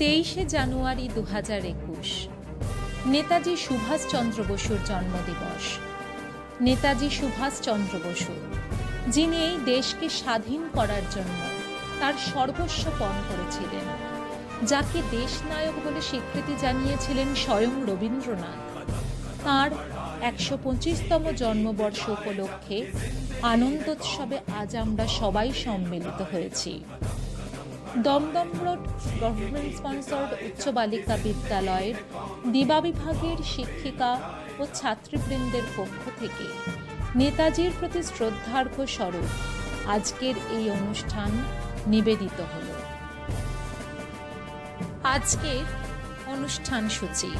23শে জানুয়ারি 2021 নেতাজি সুভাষচন্দ্র বসুর জন্মদিবস। নেতাজি সুভাষচন্দ্র বসু, যিনি এই দেশকে স্বাধীন করার জন্য তার সর্বস্ব পণ করেছিলেন, যাকে দেশনায়ক বলে স্বীকৃতি জানিয়েছিলেন স্বয়ং রবীন্দ্রনাথ, তাঁর 125তম জন্মবর্ষ উপলক্ষে আনন্দোৎসবে আজ আমরা সবাই সম্মিলিত হয়েছি। দমদম রোড গভর্নমেন্ট স্পন্সর্ড উচ্চ বালিকা বিদ্যালয়ের দিবা বিভাগের শিক্ষিকা ও ছাত্রীবৃন্দের পক্ষ থেকে নেতাজির প্রতি শ্রদ্ধার্ঘ্য স্বরূপ আজকের এই অনুষ্ঠান নিবেদিত হল। আজকের অনুষ্ঠান সূচি।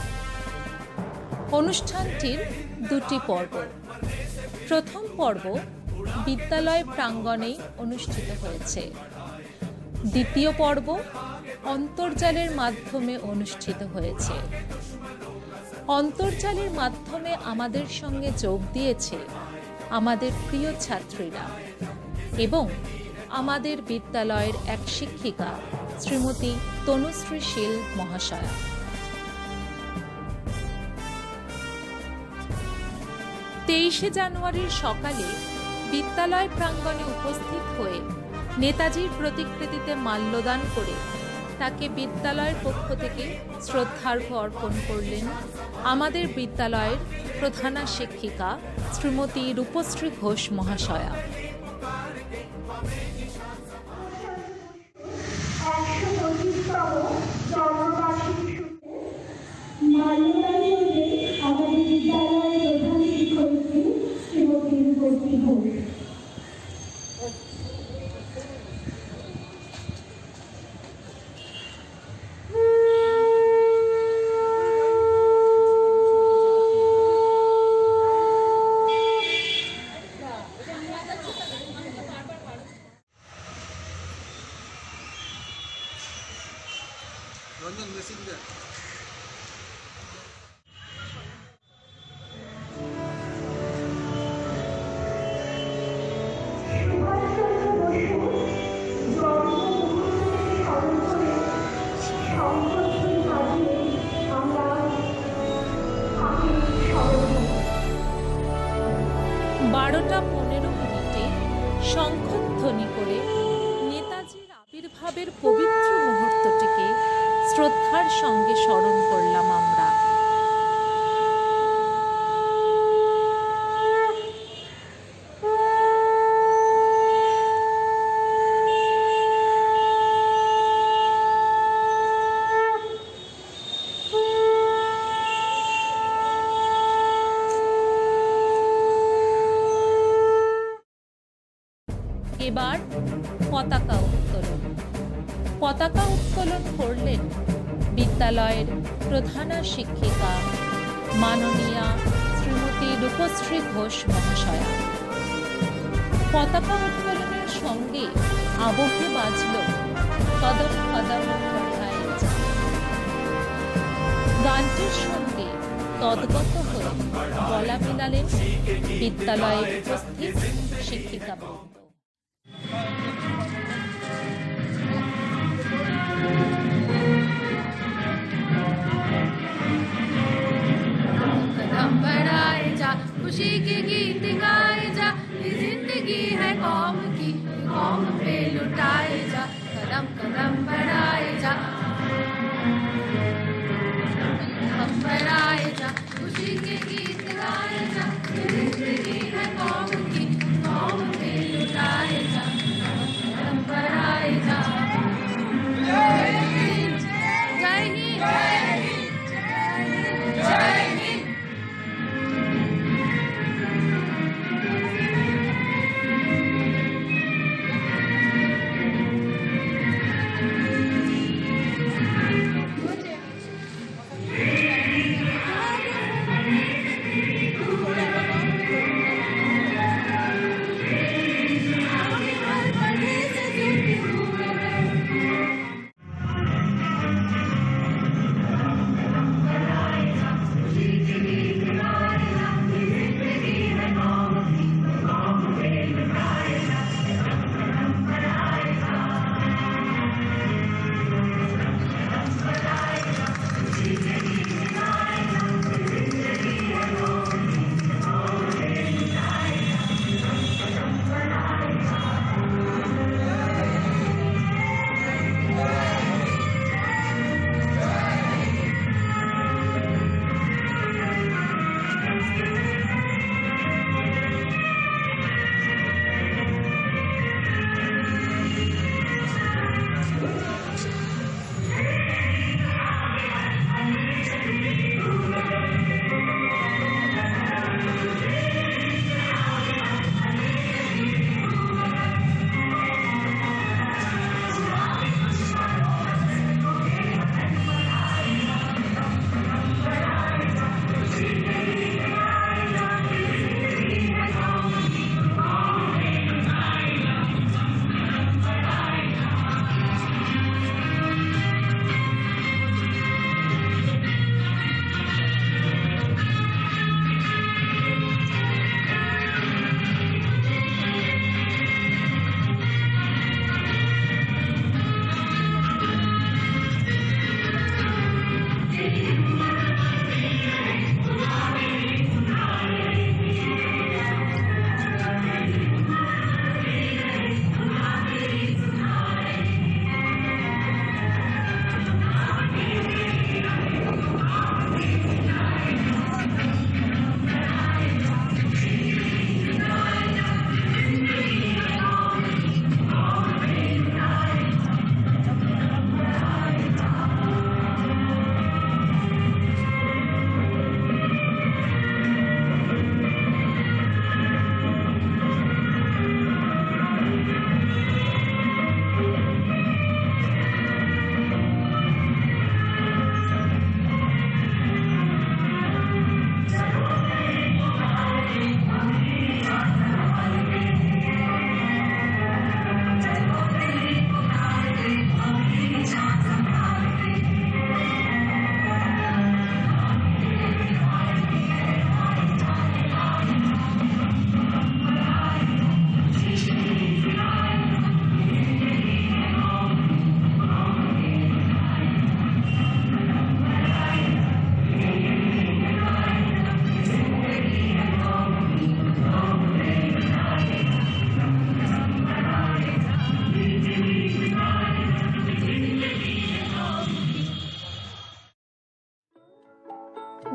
অনুষ্ঠানটির দুটি পর্ব। প্রথম পর্ব বিদ্যালয় প্রাঙ্গণেই অনুষ্ঠিত হয়েছে। দ্বিতীয় পর্ব অন্তর্জালের মাধ্যমে অনুষ্ঠিত হয়েছে। অন্তর্জালের মাধ্যমে আমাদের সঙ্গে যোগ দিয়েছে আমাদের প্রিয় ছাত্রীরা এবং আমাদের বিদ্যালয়ের এক শিক্ষিকা শ্রীমতী তনুশ্রী শীল মহাশয়া। 23শে জানুয়ারির সকালে বিদ্যালয় প্রাঙ্গণে উপস্থিত হয়ে নেতাজির প্রতিকৃতিতে মাল্যদান করে তাকে বিদ্যালয়ের পক্ষ থেকে শ্রদ্ধার্ঘ্য অর্পণ করলেন আমাদের বিদ্যালয়ের প্রধানা শিক্ষিকা শ্রীমতী রূপশ্রী ঘোষ মহাশয়া। রঞ্জন মেসেঞ্জার বারোটা 15 মিনিটে শঙ্খধ্বনি করে নেতাজির আবির্ভাবের পবিত্র মুহূর্তটিকে শ্রদ্ধার সঙ্গে স্মরণ করলাম আমরা। এবার পতাকা উত্তোলন। পতাকা উত্তোলন করলেন বিদ্যালয়ের প্রধানা শিক্ষিকা মাননীয়া শ্রীমতী রূপশ্রী ঘোষ মহাশয়া। পতাকা উত্তোলনের সঙ্গে আবহে বাজল কদম কদম বঢ়ায়ে যা। গানটির সঙ্গে তদ্গত হয়ে গলা মিলালেন বিদ্যালয়ের উপস্থিত শিক্ষিকাবৃন্দ। खुशी के गीत गाए जा, ये जिंदगी है कौम की, कौम पे लुटाए जा, कदम कदम बढ़ाए जा, कदम बढ़ाए जा, खुशी के गीत गाए जा, ये जिंदगी है कौम की, कौम पे लुटाए जा, कदम बढ़ाए जा। जय हिंद, जय हिंद, जय हिंद, जय हिंद।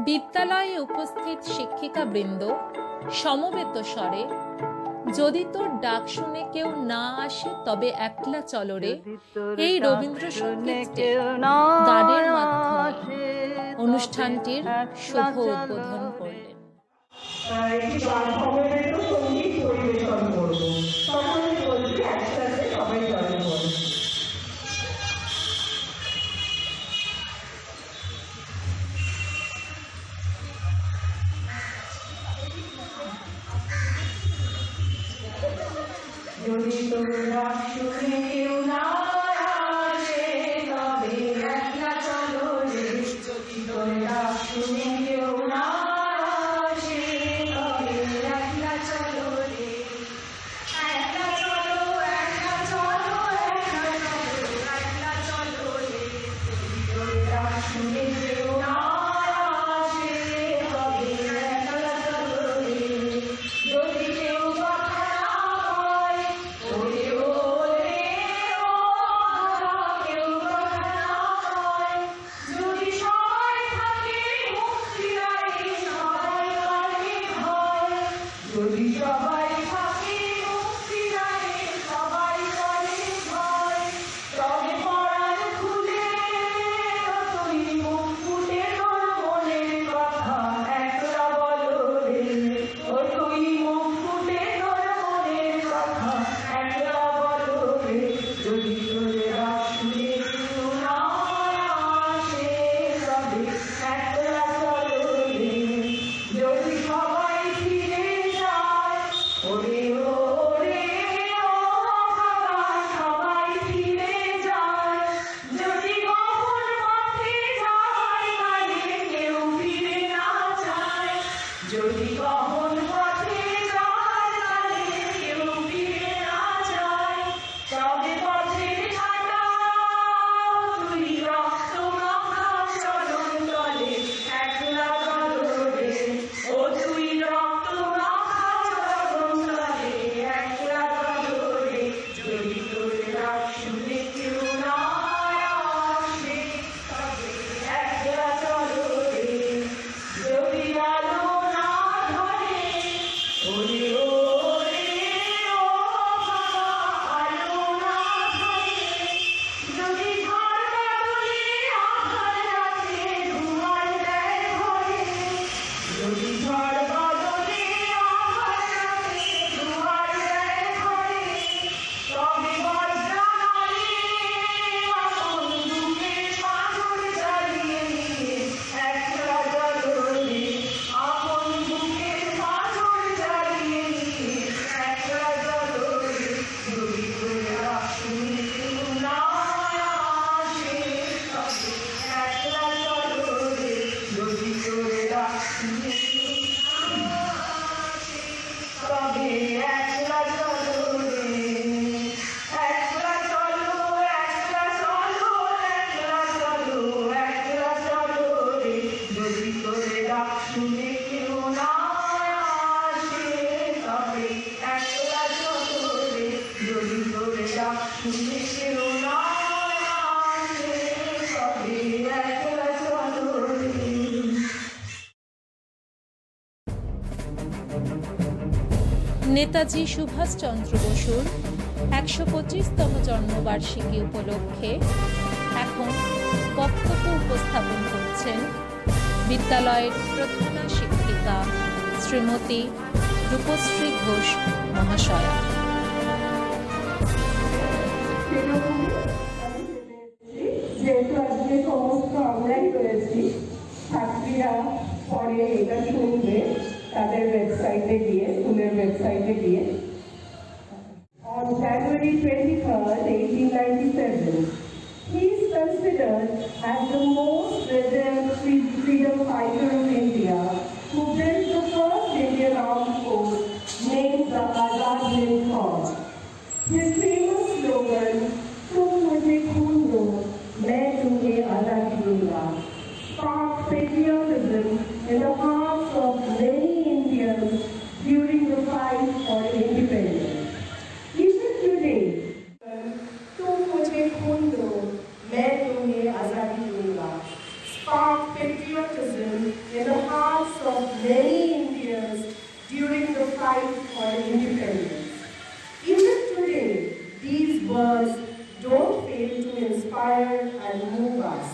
বিদ্যালয়ে উপস্থিত শিক্ষিকাবৃন্দ সমবেত স্বরে যদি তোর ডাক শুনে কেউ না আসে তবে একলা চলরে এই রবীন্দ্রসঙ্গীতটি গানের মাধ্যমে অনুষ্ঠানটির শুভ উদ্বোধন করলেন। একটি গান সমবেত সঙ্গীত পরিবেশন করব। সকলে বলছি একসাথে সবাই গান করব। যদি তোমরা শুনে কেউ না আসে তবে একলা চলো রে। যদি তোমরা শুনে কেউ না আসে তবে একলা চলো রে। একলা চলো, একলা চলো, একলা চলো, একলা চলো রে। যদি তোমরা শুনে কেউ না আসে তবে একলা চলো রে। যদি কেউ কথা না হয় ওরে ওরে ও বাবা, কেউ কথা না হয়। যদি সবাই থাকে মুক্তিদায়ী সবাই করে ভয়। যদি সবাই থাকে মুক্তিদায়ী সবাই করে ভয়। তবে পরাণ খুলে তুই মুখ ফুটে তোর মনের কথা একলা বলো রে। ও তুই মুখ ফুটে তোর মনের কথা একলা বলো রে। যদি তোর ডাক শুনে কেউ না আসে তবে একলা চলো রে। যদি সবাই ফিরে যায় ওরে ওরে ও বাবা, সবাই ফিরে যায়। যদি কখন পথে যায় মানে কেউ ফিরে না যায়। যদি কখন পথে যায় মানে কেউ ফিরে না যায়। তবে পথের ঘাটা তুই রক্ত মাখা চরণ তলে একলা চলো রে। ও তুই রক্ত মাখা চরণ তলে একলা চলো রে। যদি তোর ডাক শুনে কেউ না আসে তবে একলা চলো রে। যদি আলো না ধরে ওরে ওরে ও বাবা, আলো না ধরে। যদি ঝড় বাদলে আধার রাতে ধোঁয়ার দেয় ভরে। যদি ঝড় বাদলে আধার রাতে ধোঁয়ার দেয় ভরে। তবে বজ্রানলে আপন বুকের পাথর জ্বালিয়ে নিয়ে একলা চলো রে। আপন বুকের পাথর জ্বালিয়ে নিয়ে একলা চলো রে। যদি তোরা শুনে কেউ না আসে তবে একলা চলো রে। যদি তোরা শুনে কেউ না আসে তবে একলা চলো রে। একলা চলো, একলা চলো, একলা চলো, একলা চলো রে। যদি তোরে ডাক শুনে কেউ না আসে তবে একলা চলো রে। যদি তোরে ডাক শুনে কেউ না আসে তবে একলা চলো রে। নেতাজি সুভাষচন্দ্র বসুর ১২৫তম জন্মবার্ষিকী উপলক্ষে এখন বক্তব্য উপস্থাপন করছেন বিদ্যালয়ের প্রধানা শিক্ষিকা শ্রীমতী রূপশ্রী ঘোষ মহাশয়া। যেহেতু আজকে সমস্ত আমরাই রয়েছি, ছাত্রীরা পরে এটা শুনবে তাদের ওয়েবসাইটে গিয়ে, স্কুলের ওয়েবসাইটে গিয়ে। On January 23rd, 1897, he is considered as the most revered freedom fighter of India, who built the first Indian armed force named the Azad Hind Fauj. His famous slogan, "तुम मुझे खून दो, मैं तुम्हें आजादी दूंगा," sparked patriotism in the hearts of many Indians during the fight for independence. Even today, "तुम मुझे खून दो, मैं तुम्हें आजादी दूंगा," sparked patriotism in the words don't fail to inspire and move us.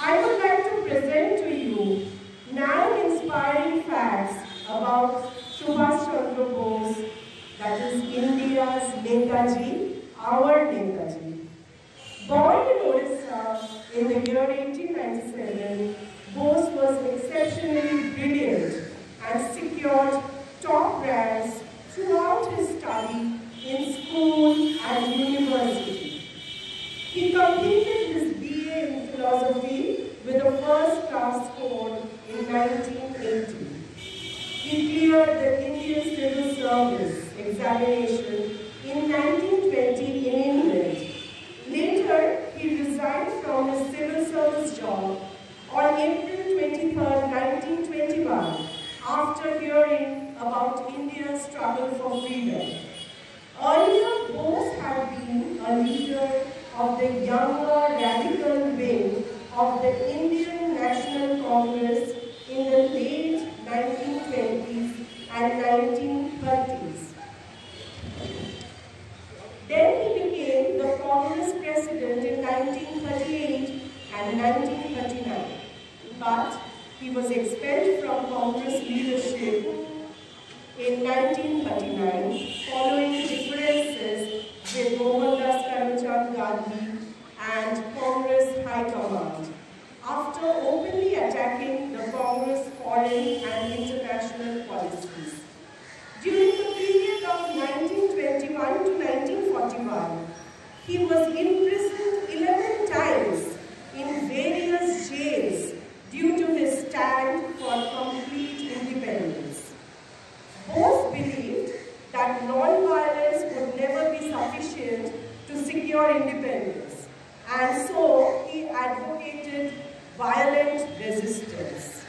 I would like to present to you 9 inspiring facts about Subhash Chandra Bose, that is India's Netaji, our Netaji. Born in Odisha in the year 1897, Bose was exceptionally brilliant and secured top ranks throughout his study in school and university. He completed his BA in philosophy with a first-class score in 1980. He cleared the Indian Civil Service examination in 1920 in England. Later, he resigned from his civil service job on April 23, 1921, after hearing about India's struggle for freedom. Earlier, Bose had been a leader of the younger radical wing of the Indian National Congress in the late 1920s and 1930s. Then he became the Congress president in 1938 and 1939. But he was expelled from Congress leadership in 1939 following differences with Mohandas Karamchand Gandhi and Congress High Command, after openly attacking the Congress foreign and international policies. During the period of 1921 to 1941, he was imprisoned 11 times in various jails due to his stand for complete independence. Bose believed that non-violence would never be sufficient to secure independence, and so he advocated violent resistance.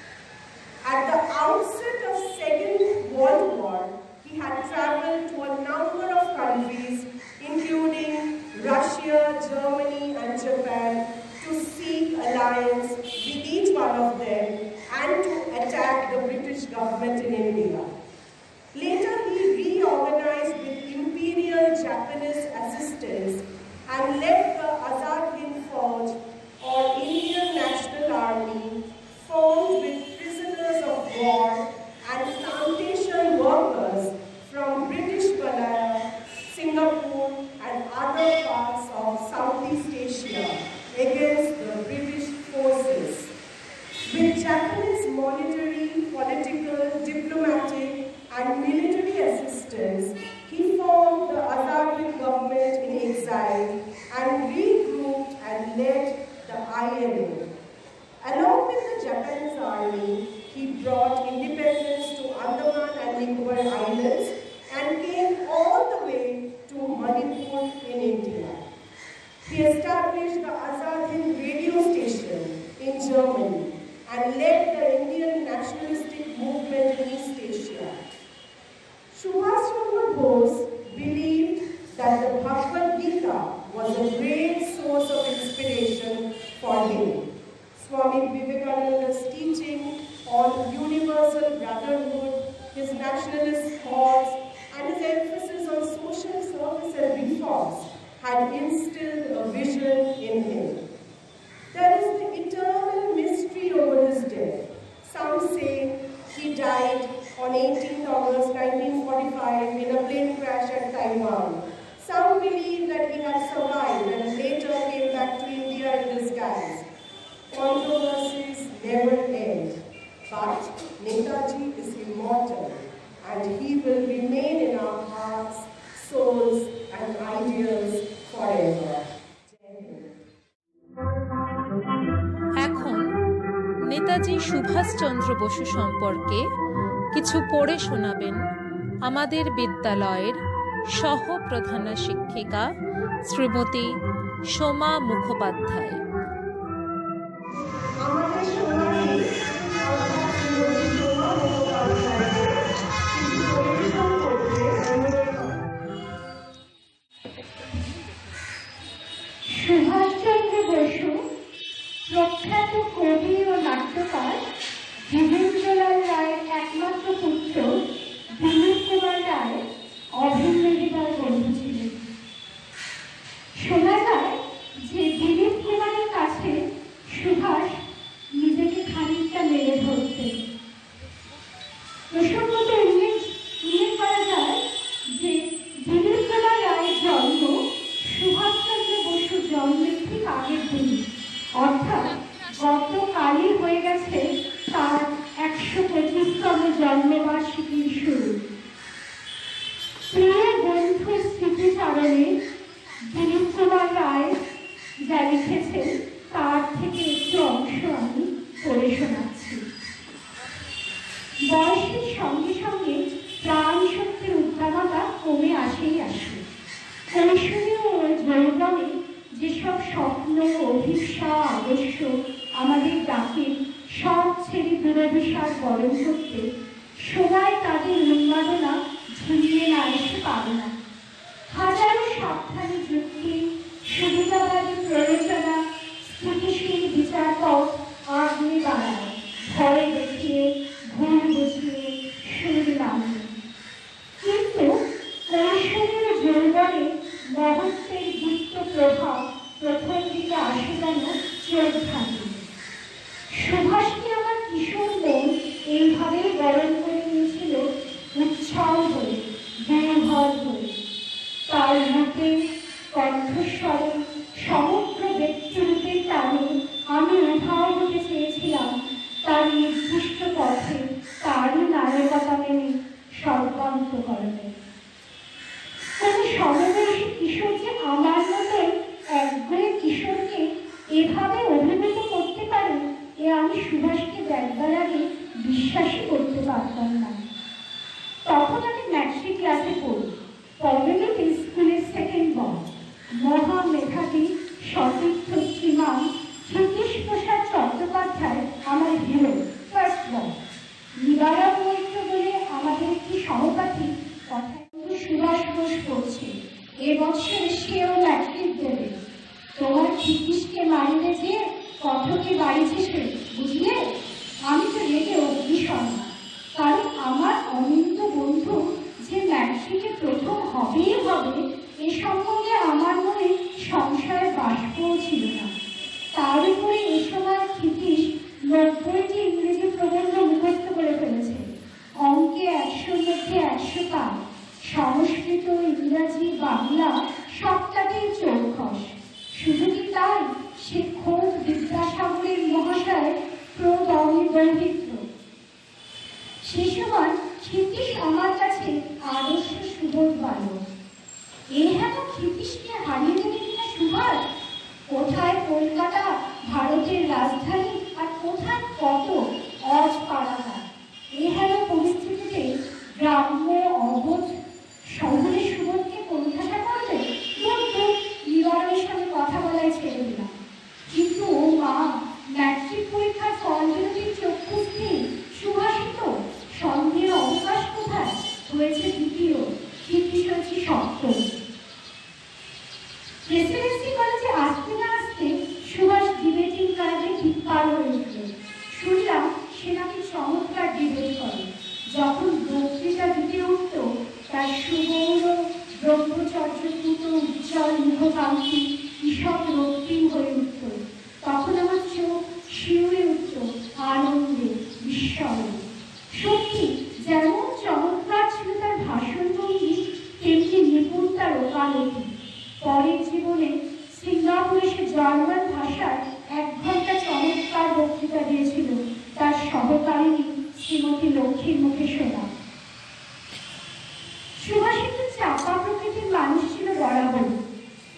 At the outset of Second World War, he had traveled to a number of countries, including Russia, Germany, and Japan, to seek alliance with each one of them and to attack the British government in India. Later, he reorganized with Imperial Japanese assistance and led the Azad Hind Fauj, or Indian National Army, formed with prisoners of war and plantation workers from British Malaya, Singapore, and other parts of Southeast Asia against the British forces. With Japanese monetary, political, diplomatic, and military assistance, he formed the Azad Hind government in exile and regrouped and led the INA. Along with the Japanese army, he brought independence to Andaman and Nicobar Islands and came all the way to Manipur in India. He established the Azad Hind radio station in Germany and led the Indian nationalistic movement in East Asia. Subhash Chandra Bose believed that the Bhagavad Gita was a great source of inspiration for him. Swami Vivekananda's teaching on universal brotherhood, his nationalist cause, and his emphasis on social service and reforms had instilled a vision in him. There is the eternal mystery over his death. Some say he died on 18th August 1945 in a plane crash at Taiwan. Some believe that he had survived and later came back to India in disguise. Controversies never end, but Netaji is immortal and he will remain in our hearts, souls, and ideals forever. এখন নেতাজি সুভাষচন্দ্র বসু সম্পর্কে কিছু পড়ে শোনাবেন আমাদের বিদ্যালয়ের সহ-প্রধান শিক্ষিকা শ্রীমতী সোমা মুখোপাধ্যায়। সুভাষচন্দ্র বসু প্রখ্যাত কবি ও নাট্যকার জীবেন্দ্রলাল রায়ের একমাত্র পুত্র দিলীপ কুমার রায় অভিন্ন হৃদয় বন্ধু ছিলেন। 25তম জন্মবার্ষিকীর শুরু। প্রিয় বন্ধুর স্মৃতিচারণে দিলীপ কুমার রায় যা লিখেছেন তার থেকে একটু অংশ আমি পড়ে শোনাচ্ছি। বয়সের সঙ্গে সঙ্গে প্রাণ শক্তির উদ্দামতা কমে আসেই আসে। কৈশোরীয় ও যৌবনে যেসব স্বপ্ন, অভিপ্সা, আদর্শ আমাদের ডাকে সব ছেড়ে দূরভিসার বরণ করতে, সময় তাদের উন্মাদনা ঝুলিয়ে না এসে পারে না। হাজারো সাবধানী যুক্তি, সুবিধাবাদী প্রয়োজনা, স্থিতিশীল বিচারপথ আগলে বাড়ায়, ভয় দেখিয়ে, ভুল বুঝিয়ে, সুর নামিয়ে। কিন্তু কৈশোরীয় যৌবনে মহত্বের গুপ্ত প্রভাব প্রথম দিকে আসে যেন চোখ ধাঁধিয়ে। সুভাষকে আমার কিশোর মন এইভাবেই বরণ করে নিয়েছিল উচ্ছল হয়ে, দুর্বল হয়ে। তার রূপে, কণ্ঠস্বরে, সমগ্র ব্যক্তিরূপের টানে আমি উধাও হতে চেয়েছিলাম তার নির্দিষ্ট পথে, তারই নায়কতা মেনে সর্বান্তকরণে। কোন সমবয়সী কিশোর যে আমার মতন একগুঁয়ে কিশোরকে এভাবে অভিভূত করতে পারে, এ আমি সুভাষকে দেখবার আগে বিশ্বাসই করতে পারতাম না। তখন আমি ম্যাট্রিক ক্লাসে পড়ি, পল্লবীতে স্কুলের সেকেন্ড বয়। মহা মেধাবী সতীর্থ শ্রীমান জ্যোতিষ প্রসাদ চট্টোপাধ্যায় আমার হিরো, ফার্স্ট বয়। নিবারণ মৈত্র বলে আমাদের একটি সহপাঠী কথা সুভাষ ঘোষ পড়ছে, এবছর সেও ম্যাট্রিক দেবে। তোমার চিকিৎসকে মারিলে যে কথকে বাড়িছে সে, বুঝলে? আমি তো রেগে অগ্নিশর্মা, কারণ আমার অনিন্দ বন্ধু যে ম্যাট্রিকে প্রথম হবেই হবে এ সম্বন্ধে আমার মনে সংশয়ের বাষ্পও ছিল না। তার উপরে এ সময় ক্ষিতীশ 90টি ইংরেজি প্রবন্ধ মুখস্থ করে ফেলেছে। অঙ্কে 100-র মধ্যে 100 পায়। সংস্কৃত, ইংরাজি, বাংলা সবটাতেই চৌখস। শুধু কি তাই, সে খোদ বিদ্যাসাগরের মহাশয় প্রদমী বৈচিত্র্য। সে সময় ক্ষিতীশ আমার কাছে আদর্শ সুবোধ বালক। এ হেন ক্ষিতীশকে হারিয়ে দেবে কিনা সুভাষ? কোথায় কলকাতা, ভারতের রাজধানী, আর কোথায় কত অজ পাড়াঘাট। এ হেন পরিস্থিতিতে গ্রাম্য অবোধ শহরে সুবোধকে পরিভাষা করবে? নিবারণের সঙ্গে কথা বলায় ছেড়ে দিলাম। কিন্তু ও মা, ম্যাট্রিক পরীক্ষার ফল বিরতির চক্ষুস্থির সুভাষিত, সন্দেহের অবকাশ কোথায়? হয়েছে দ্বিতীয়, ক্ষিতীশ হয়েছে সপ্তম। প্রেসিডেন্সি কলেজে আসতে না আসতে সুভাষ ডিবেটিং ক্লাবে ঠিক পার হয়ে উঠল। শুনলাম সে নাকি চমৎকার ডিবেট করে। যখন বক্তৃতা দিতে উঠত, তার সুগৌর ব্রহ্মচর্যপুত উজ্জ্বল মুখকান্তি ঈষৎ রক্তিম হয়ে উঠত। তখন আমার চোখ শিউরে উঠত আনন্দে, বিস্ময়ে। সত্যি যেমন চমৎকার ছিল তার ভাষণভঙ্গি, তেমনি নিপুণ তার ওকালতি। পরের জীবনে সিঙ্গাপুরে সে জার্মান ভাষায় 1 ঘন্টা চমৎকার বক্তৃতা দিয়েছিল তার সহকারিণী শ্রীমতী লক্ষ্মীর মুখে শোনা। সুভাষ একটু চাপা প্রকৃতির মানুষ ছিল বরাবর,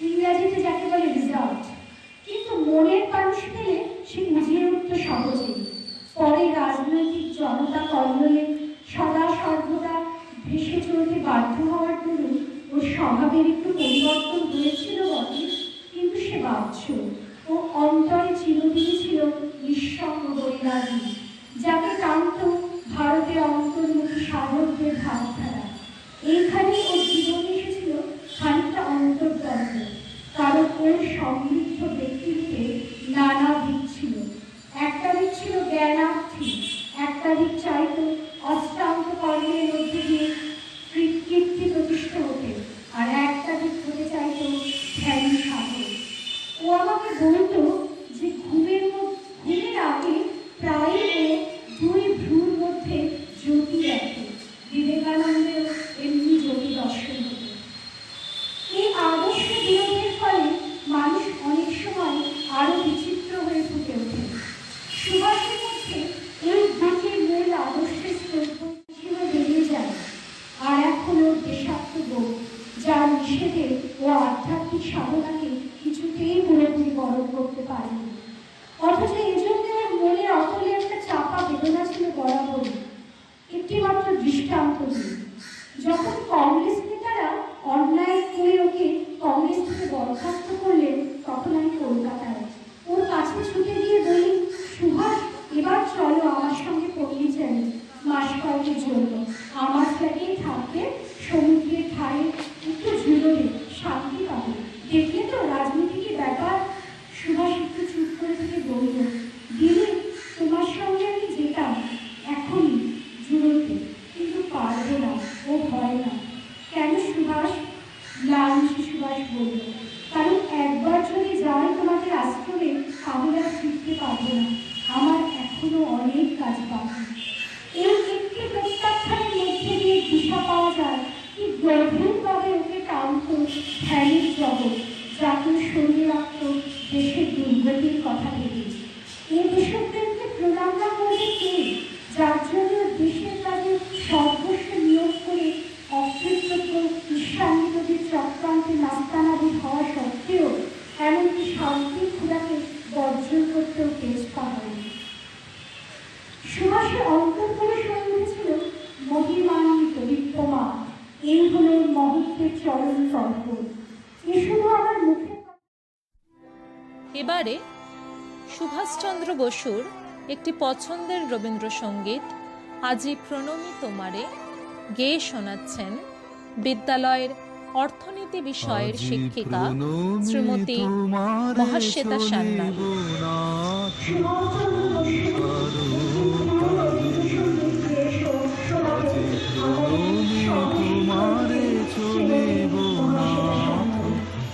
ইংরাজিতে যাকে বলে রিজার্ভ। কিন্তু মনের মানুষ পেলে সে বুঝিয়ে উঠত সহজেই। পরে রাজনৈতিক জনতা কল্লোলে সদা সর্বদা ভেসে চলতে বাধ্য হওয়ার দরুন ওর স্বভাবের একটু পরিবর্তন হয়েছিল বটে, কিন্তু সে বাধ্য। ও অন্তরে চিরদিনই ছিল নিঃসঙ্গ বৈরাগী, যাকে টানত ভারতের অন্তর্মুখী সাধকদের ভাবধারা। এইখানে ওর জীবনে এসেছিল খানিকটা অন্তর্দ্বন্দ্ব, কারণ ওর সমৃদ্ধ ব্যক্তিরূপে নানা দিক ছিল। একটা দিক ছিল জ্ঞানার্থী, একটা দিক চাইত অষ্টাঙ্গ কর্মের মধ্যে দিয়ে কীর্তি প্রতিষ্ঠা হতে, আর একটা দিক হতে চাইত ধ্যানী সাধক। ও আমাকে বলত যে ঘুমের আগে প্রায় ও 2 ভ্রুর মধ্যে জ্যোতি দেখে। বিবেকানন্দের এমনি জ্যোতি দর্শন হতো। এই আদর্শ বিরোধের ফলে মানুষ অনেক সময় আরো বিচিত্র হয়ে ফুটে ওঠে। সুভাষের মধ্যে এই দুটি মূল আদর্শের নিজেদের ও আধ্যাত্মিক সাধনাকে কিছুতেই পুরোপুরি বরণ করতে পারেনি। অথচ এজন্য ওর মনে অতলে একটা চাপা বেদনা ছিল বরাবরই। একটি মাত্র দৃষ্টান্ত দিই, যখন কংগ্রেস নেতারা অন্যায় করে ওকে কংগ্রেস থেকে বরখাস্ত করলেন, তখন আমি কলকাতায় ওর কাছে ছুটে গিয়ে বলি, সুভাষ, এবার চলো আমার সঙ্গে পন্ডিচেরি মাস কয়েকের জন্য। আমার ফ্ল্যাটেই থাকবে, সমুদ্রের ধারে, একটু ঝুলোলে শান্তি পাবে। দেখলে তো রাজনীতি কি ব্যাপার। সুভাষ একটু চুপ করে থেকে বলল, দিদি, তোমার সঙ্গে আমি যেতাম এখনই জুড়োতে, কিন্তু পারবো না, ও ভয় না। কেন সুভাষ? লালচি সুভাষ বলল, কারণ একবার যদি যাই তোমাদের আশ্রমে, তাহলে আর ফিরতে পারবো না। আমার এখনো অনেক কাজ বাকি। এই একটি প্রত্যাখ্যানের মধ্যে দিয়ে দিশা পাওয়া যায় কি গভীরভাবে ওকে টানত ধ্যানের জগৎ, যাকে সরিয়ে রাখত দেশের দুর্গতির কথা ভেবে। এই দেশপ্রেমকে প্রণাম না করলে কে, যার জন্য দেশের কাজে সর্বস্ব নিয়োগ করে অকৃতজ্ঞ ঈর্ষান্বিতদের চক্রান্তে নাস্তানাবুদ হওয়া সত্ত্বেও এমনকি শান্তির ক্ষুধাকে বর্জন করতেও চেষ্টা হয়নি। সুভাষের অন্তর্পুরুষ হয়ে উঠেছিল মহিমান্বিত বিপ্লবা। এই হলো মহত্বের চরম তর্ক। এ শুধু আমার মুখে। এবারে সুভাষচন্দ্র বসুর একটি পছন্দের রবীন্দ্রসঙ্গীত আজি প্রণমী তোমারে গেয়ে শোনাচ্ছেন বিদ্যালয়ের অর্থনীতি বিষয়ের শিক্ষিকা শ্রীমতী মহাশ্বেতা সান্যাল।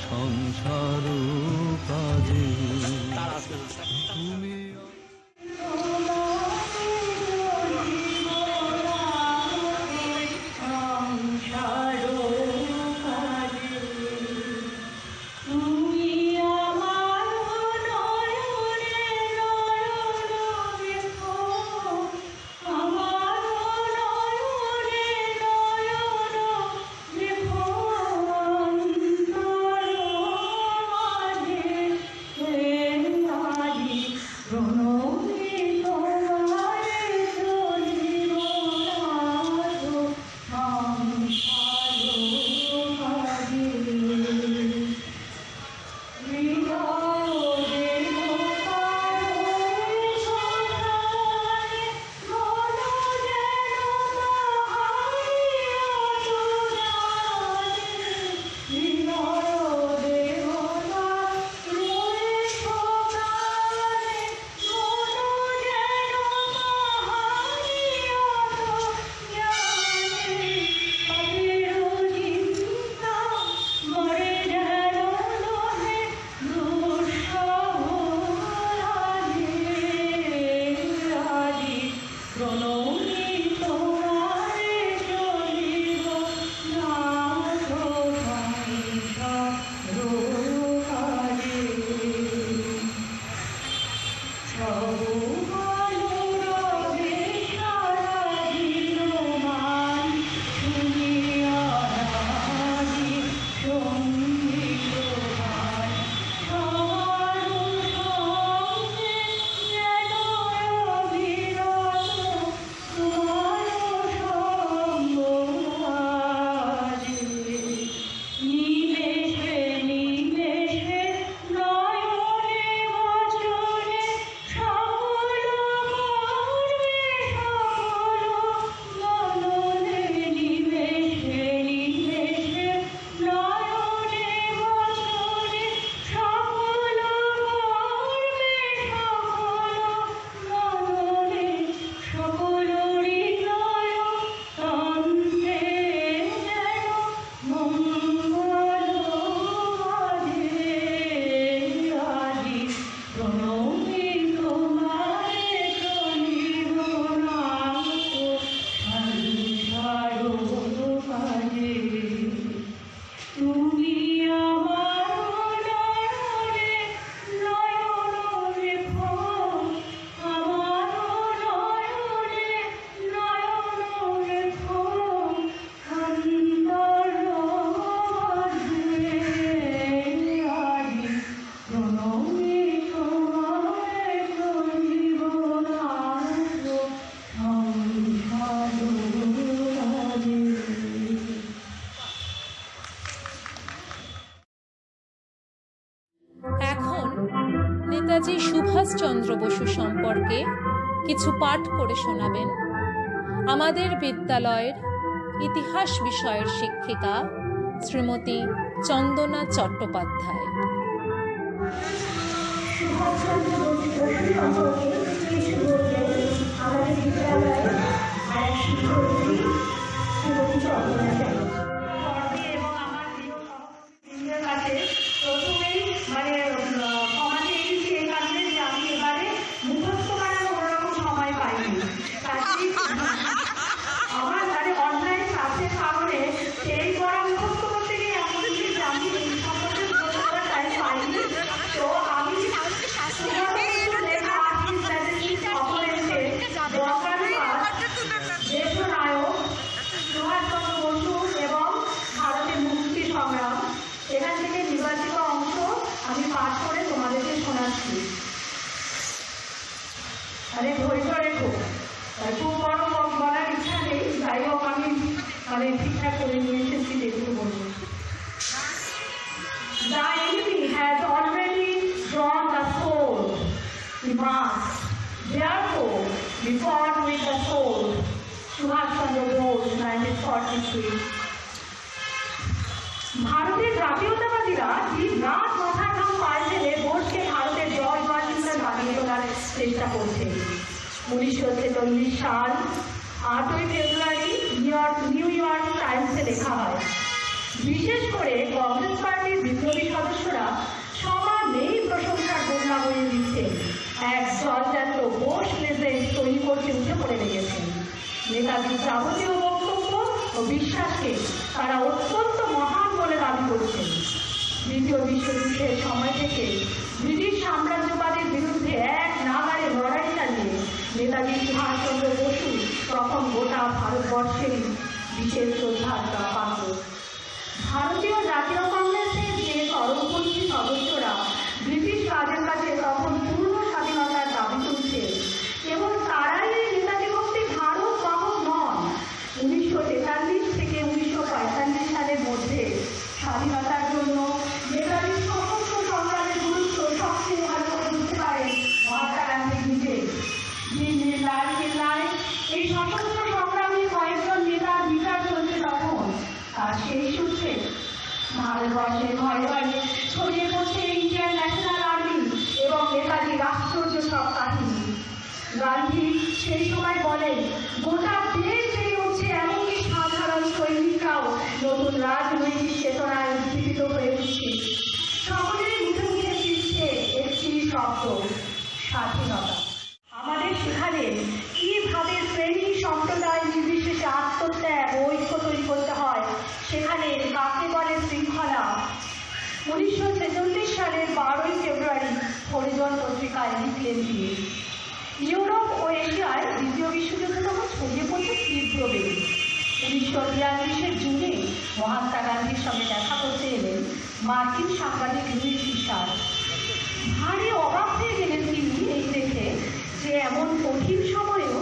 সংসার কাজে তুমি নেতাজি সুভাষচন্দ্র বসু সম্পর্কে কিছু পাঠ করে শোনাবেন আমাদের বিদ্যালয়ের ইতিহাস বিষয়ের শিক্ষিকা শ্রীমতী চন্দনা চট্টোপাধ্যায়। সুভাষচন্দ্র বসু সম্পর্কে কিছু বলবেন আমাদের বিদ্যালয়ের আরেক শিক্ষার্থী শ্রীমতী চন্দনা চট্টোপাধ্যায়। এবং আমার প্রিয় সহকর্মীদের কাছে প্রথমেই ক্ষমা চেয়েছি এই কারণে যে আমি এবারে মুখস্থ করার কোনোরকম সময় পাইনি। আমার অনলাইন ক্লাসের কারণে সেই পড়া মুখস্থ করতে গিয়ে এমন কিছু আমি এই সম্পর্কে মুখস্থ করার টাইম পাইনি। তো আমি দেশনায়ক সুভাষচন্দ্র বসু এবং ভারতের মুক্তি সংগ্রাম এখান থেকে নির্বাচিত অংশ আমি পাঠ করে তোমাদেরকে শোনাচ্ছি। ধৈর্য রেখো, খুব বড় বলার ইচ্ছা নেই, যাই হোক আমি ঠিকঠাক করে নিয়ে এসেছি যেগুলো বলবো। The enemy has already drawn the sword in mass. Therefore, we fought with the sword. Subhash Chandra Bose, 1943. ভারতের জাতীয়তাবাদীরা দিন রাত মাথার ঘাম পায়ে ফেলে বোসকে ভারতের জয় জয় হিসেবে বানিয়ে তোলার চেষ্টা করছে। 1946 সাল 8ই ফেব্রুয়ারি নিউ ইয়র্ক টাইমসে লেখা হয়, বিশেষ করে কংগ্রেস পার্টির বিপ্লবী সদস্যরা সমানেই প্রশংসার বন্যা বইয়ে দিচ্ছেন। এক জলজাত বোস প্রেসিডেন্ট তৈরি করতে উঠে পড়ে লেগেছেন। নেতাজির যাবতীয় বক্তব্য ও বিশ্বাসকে তারা অত্যন্ত মহান বলে দাবি করছেন। দ্বিতীয় বিশ্বযুদ্ধের সময় থেকে ব্রিটিশ সাম্রাজ্যবাদের বিরুদ্ধে এক নাগাড়ে লড়াই চালিয়ে নেতাজি সুভাষচন্দ্র বসু তখন গোটা ভারতবর্ষেরই বিশেষ শ্রদ্ধার পাত্র। ভারতীয় জাতীয় কংগ্রেসের যে চরমপন্থী সদস্যরা ব্রিটিশ রাজের কাছে তখন পূর্ণ স্বাধীনতার দাবি তুলছে, কেবল তারাই এই নেতাজি ভক্তির ভারত বাহক নন। 1943 থেকে 1945 সালের মধ্যে স্বাধীনতার জন্য নেতাজির সশস্ত্র সংগ্রামের গুরুত্ব সবচেয়ে ভালো করে বুঝতে পারেন মহাত্মা গান্ধী নিজে। দিল্লির লাল কেল্লায় এই সশস্ত্র সংগ্রামে কয়েকজন নেতার বিচার চলছে তখন, আর সেই সূত্রে ভারতবর্ষের ঘরে ঘরে ছড়িয়ে পড়ছে ইন্ডিয়ান ন্যাশনাল আর্মি এবং নেতাজি রাষ্ট্রীয় সব কাহিনী। গান্ধী সেই সময় বলেন, গোটা দেশ জেগে উঠছে, এমনকি সাধারণ সৈনিকরাও নতুন রাজনৈতিক চেতনায় উজ্জীবিত হয়ে উঠছে। সকলের মুখে মুখে ফিরছে একটি শব্দ, স্বাধীনতা। আমাদের সেখানে কিভাবে শ্রেণী সম্প্রদায় নির্বিশেষে আত্মত্যাগ ও ঐক্য তৈরি করতে হয়, সেখানে কাকে বলে শৃঙ্খলা। 1946 সালের 12ই ফেব্রুয়ারি হরিজন পত্রিকায় লিখলেন দিয়ে, ইউরোপ ও এশিয়ায় দ্বিতীয় বিশ্বযুদ্ধ তখন ছড়িয়ে পড়ছে তীব্র বেগে। 1942 জুনে মহাত্মা গান্ধীর সঙ্গে দেখা করতে এলেন মার্কিন সাংবাদিক লুই ফিশার। ভারী অবাক হয়ে গেলেন তিনি এই দেখে যে এমন কঠিন সময়েও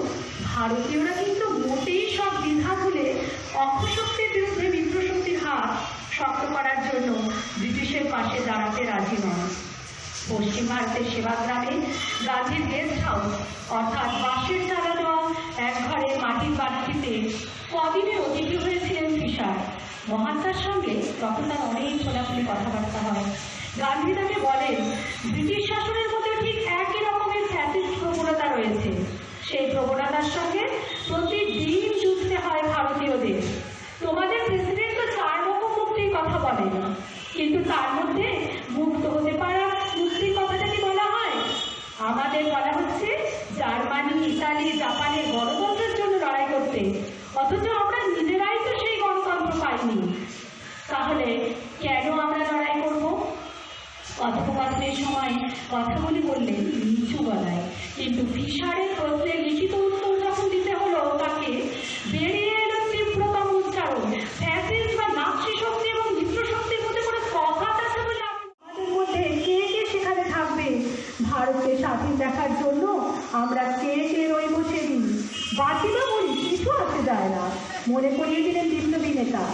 ভারতীয়রা কিন্তু মোটেই সব দ্বিধা ভুলে অক্ষশক্তির বিরুদ্ধে মিত্রশক্তির হাত শক্ত করার জন্য ব্রিটিশের পাশে দাঁড়াতে রাজি নয়। পশ্চিম ভারতের সেবাগ্রামে গান্ধীর গেস্ট হাউস অর্থাৎ বাঁশের চালা দেওয়া এক ঘরে মাটির বাড়িটিতে কদিনের অতিথি হয়েছিলেন ফিশার। মহাত্মার সঙ্গে তখন তার অনেক খোলাখুলি কথাবার্তা হয়। গান্ধী তাকে বলেন, ব্রিটিশ শাসনের মধ্যে ঠিক একই রকমের ফ্যাসিস্ট প্রবণতা রয়েছে। সেই প্রবণতার সঙ্গে প্রতিদিন যুদ্ধে হয় ভারতীয়দের। তোমাদের প্রেসিডেন্ট তো 4 রকম মুক্তির কথা বলেন, কিন্তু তার মধ্যে মুক্ত হতে পারা মুক্তির কথাটা কি বলা হয়? আমাদের বলা হচ্ছে জার্মানি, ইতালি, জাপানের গণতন্ত্রের জন্য লড়াই করতে, অথচ আমরা নিজেরাই তো সেই গণতন্ত্র পাইনি। তাহলে কেন আমরা লড়াই করব? কথোপকথনের সময় কথাগুলি বললেন নিচু গলায়, কিন্তু ফিশারের প্রশ্নের লিখিত উত্তর যখন দিতে হলো তাকে, বেরিয়ে এলো তীব্রতম উচ্চারণ, ফ্যাসিস্ট বা নাৎসি শক্তি এবং মিত্রশক্তির মধ্যে কোনো তফাৎ আছে বলে আমাদের মধ্যে কে কে সেখানে থাকবে? ভারতকে স্বাধীন দেখার জন্য আমরা কে কে রইব সেদিন? বাকি বা বলি কিছু আসে যায় না, মনে করিয়ে দিলেন বিপ্লবী নেতা।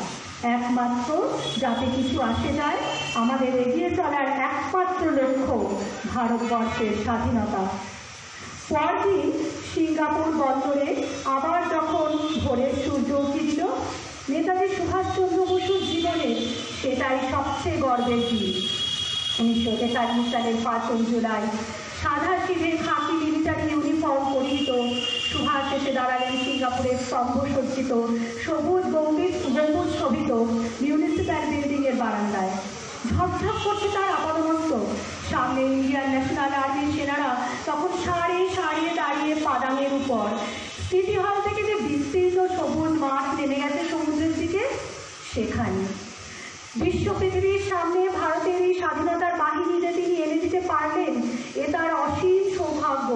একমাত্র যাতে কিছু আসে যায় আমাদের এগিয়ে চলার একমাত্র লক্ষ্য ভারতবর্ষের স্বাধীনতা। পরদিন সিঙ্গাপুর বন্দরে আবার যখন ভোরের সূর্য উঠে দিল, নেতাজি সুভাষচন্দ্র বসুর জীবনে সেটাই সবচেয়ে গর্বের দিন। 1943 সালের 5 জুলাই সাদা সিধে খাকি মিলিটারি ইউনিফর্ম পরিহিত সুভাষ এসে দাঁড়ালেন সিঙ্গাপুরের স্তম্ভসজ্জিত সবুজ গম্ভীর শোভিত মিউনিসিপ্যাল বিল্ডিংয়ের বারান্দায়। ঝকঝক করছে তার আপাদমস্তক। সামনে ইন্ডিয়ান ন্যাশনাল আর্মির সেনারা তখন সারি সারি দাঁড়িয়ে পাদামের উপর। সিটি হল থেকে যে বিস্তীর্ণ সবুজ মাঠ নেমে গেছে সমুদ্রের দিকে, সেখানে বিশ্ব পৃথিবীর সামনে ভারতের এই স্বাধীনতার বাহিনী যে তিনি এনে দিতে পারলেন, এ তার অসীম সৌভাগ্য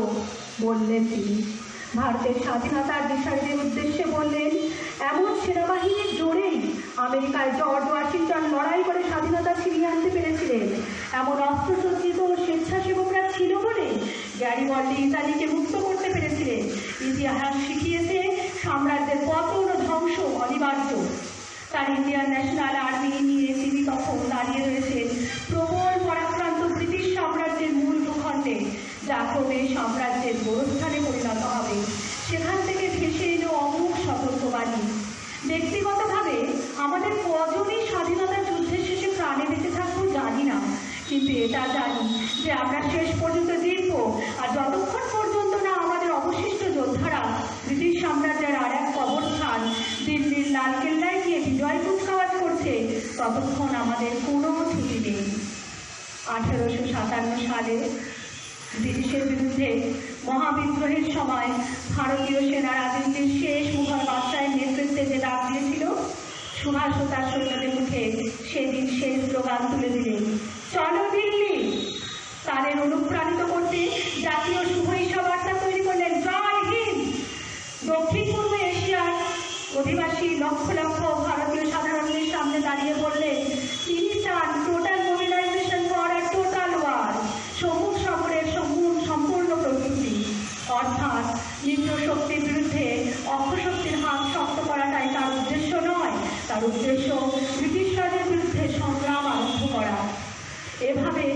বললেন তিনি। ভারতের স্বাধীনতার দিশারিদের উদ্দেশ্যে বললেন, এমন সেনাবাহিনীর জোরেই আমেরিকায় জর্জ ওয়াশিংটন লড়াই করে স্বাধীনতা ছিনিয়ে আনতে পেরেছিলেন। এমন অস্ত্রসজ্জিত স্বেচ্ছাসেবকরা ছিল বলে গ্যারিবল্ডি ইতালিকে মুক্ত করতে পেরেছিলেন। ইতিহাস শিখিয়েছে সাম্রাজ্যের পতন ও ধ্বংস অনিবার্য। তার ইন্ডিয়ান ন্যাশনাল আর্মি নিয়ে তিনি তখন দাঁড়িয়ে রয়েছেন প্রবল পরাক্রান্ত ব্রিটিশ সাম্রাজ্যের মূল ভূখণ্ডে, যা ক্রমে সাম্রাজ্যের গোরস্থানে পরিণত হবে। সেখান থেকে ভেসে এলো অমুক সতর্কবাণী। ব্যক্তিগতভাবে আমাদের কজনই স্বাধীনতার যুদ্ধের শেষে প্রাণে বেঁচে থাকবো জানি না, কিন্তু এটা জানি যে আমরা শেষ পর্যন্ত জিতবো। আর যতক্ষণ পর্যন্ত না আমাদের অবশিষ্ট যোদ্ধারা ব্রিটিশ সাম্রাজ্যের আর এক কবরস্থান দিল্লির লালকেল্লায় গিয়ে বিজয় কুচকাওয়াজ করছে, ততক্ষণ আমাদের কোনো ছুটি নেই। 1857 সালে ব্রিটিশের বিরুদ্ধে মহাবিদ্রোহের সময় ভারতীয় সেনারা দিল্লির শেষ মুঘল বাদশাহের নেতৃত্বে যে ডাক দিয়েছিল, সুভাষ ও তার সৈন্যদের মুখে সেদিন শেষ স্লোগান তুলে দিলেন, চলো দিল্লি। তাদের অনুপ্রাণিত করতে জাতীয় শুভেচ্ছা বার্তা তৈরি করলেন, জয় হিন্দ। দক্ষিণ পূর্ব এশিয়ার অধিবাসী লক্ষ লক্ষ ভারতীয় সাধারণের সামনে দাঁড়িয়ে বললেন, তিনি চান total mobilisation for a total war, সম্মুখ সমরের সম্পূর্ণ প্রস্তুতি। অর্থাৎ নিম্ন শক্তির বিরুদ্ধে অক্ষশক্তির হাত শক্ত করাটাই তার উদ্দেশ্য নয়, তার উদ্দেশ্য ব্রিটিশ রাজের বিরুদ্ধে সংগ্রাম আরম্ভ করা। এভাবে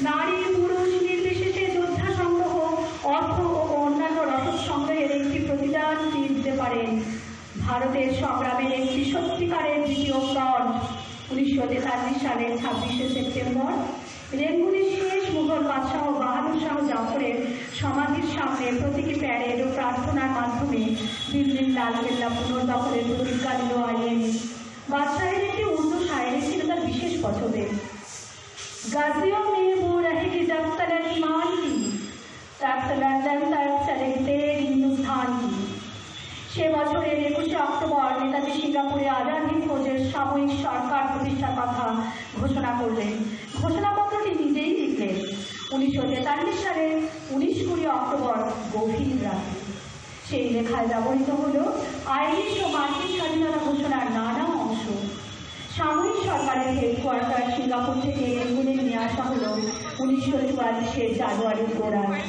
নারী পুরুষ নির্বিশেষে যোদ্ধা সংগ্রহ, অর্থ ও অন্যান্য রসদ সংগ্রহের একটি প্রতিদান দিতে পারেন ভারতের সংগ্রামের একটি সত্যিকারের দ্বিতীয় ফ্রন্ট। 1943 সালের 26শে সেপ্টেম্বর রেঙ্গুনের শেষ মুঘল বাদশাহ বাহাদুর শাহ জাফরের সমাধির সামনে প্রতীকী প্যারেড ও প্রার্থনার মাধ্যমে দিল্লির লালকেল্লা পুনর্দখলের প্রতিজ্ঞা দিল আইএনএ। বাদশাহের একটি উর্দু শায়েরি ছিল তার বিশেষ পছন্দের, গাজিयों में वो रहेगी जब तलक ईमान की, तब लंदन तक चलेंगे हिंदुस्तान की। সে বছরের 21শে অক্টোবর নেতাজি সিঙ্গাপুরে আজাদ হিন্দ ফৌজের সাময়িক সরকার প্রতিষ্ঠার কথা ঘোষণা করলেন। ঘোষণাপত্রটি নিজেই লিখলেন। 1943 সালের 19-20 অক্টোবর গভীর রাতে সেই লেখায় ব্যবহৃত হল আইরিশ ও মার্কিন স্বাধীনতা ঘোষণার নানা অংশ। সামরিক সরকারের হেডকোয়ার্টার সিঙ্গাপুর থেকে রেঙ্গুনে নিয়ে আসা হল 1944 জানুয়ারির গোড়ায়।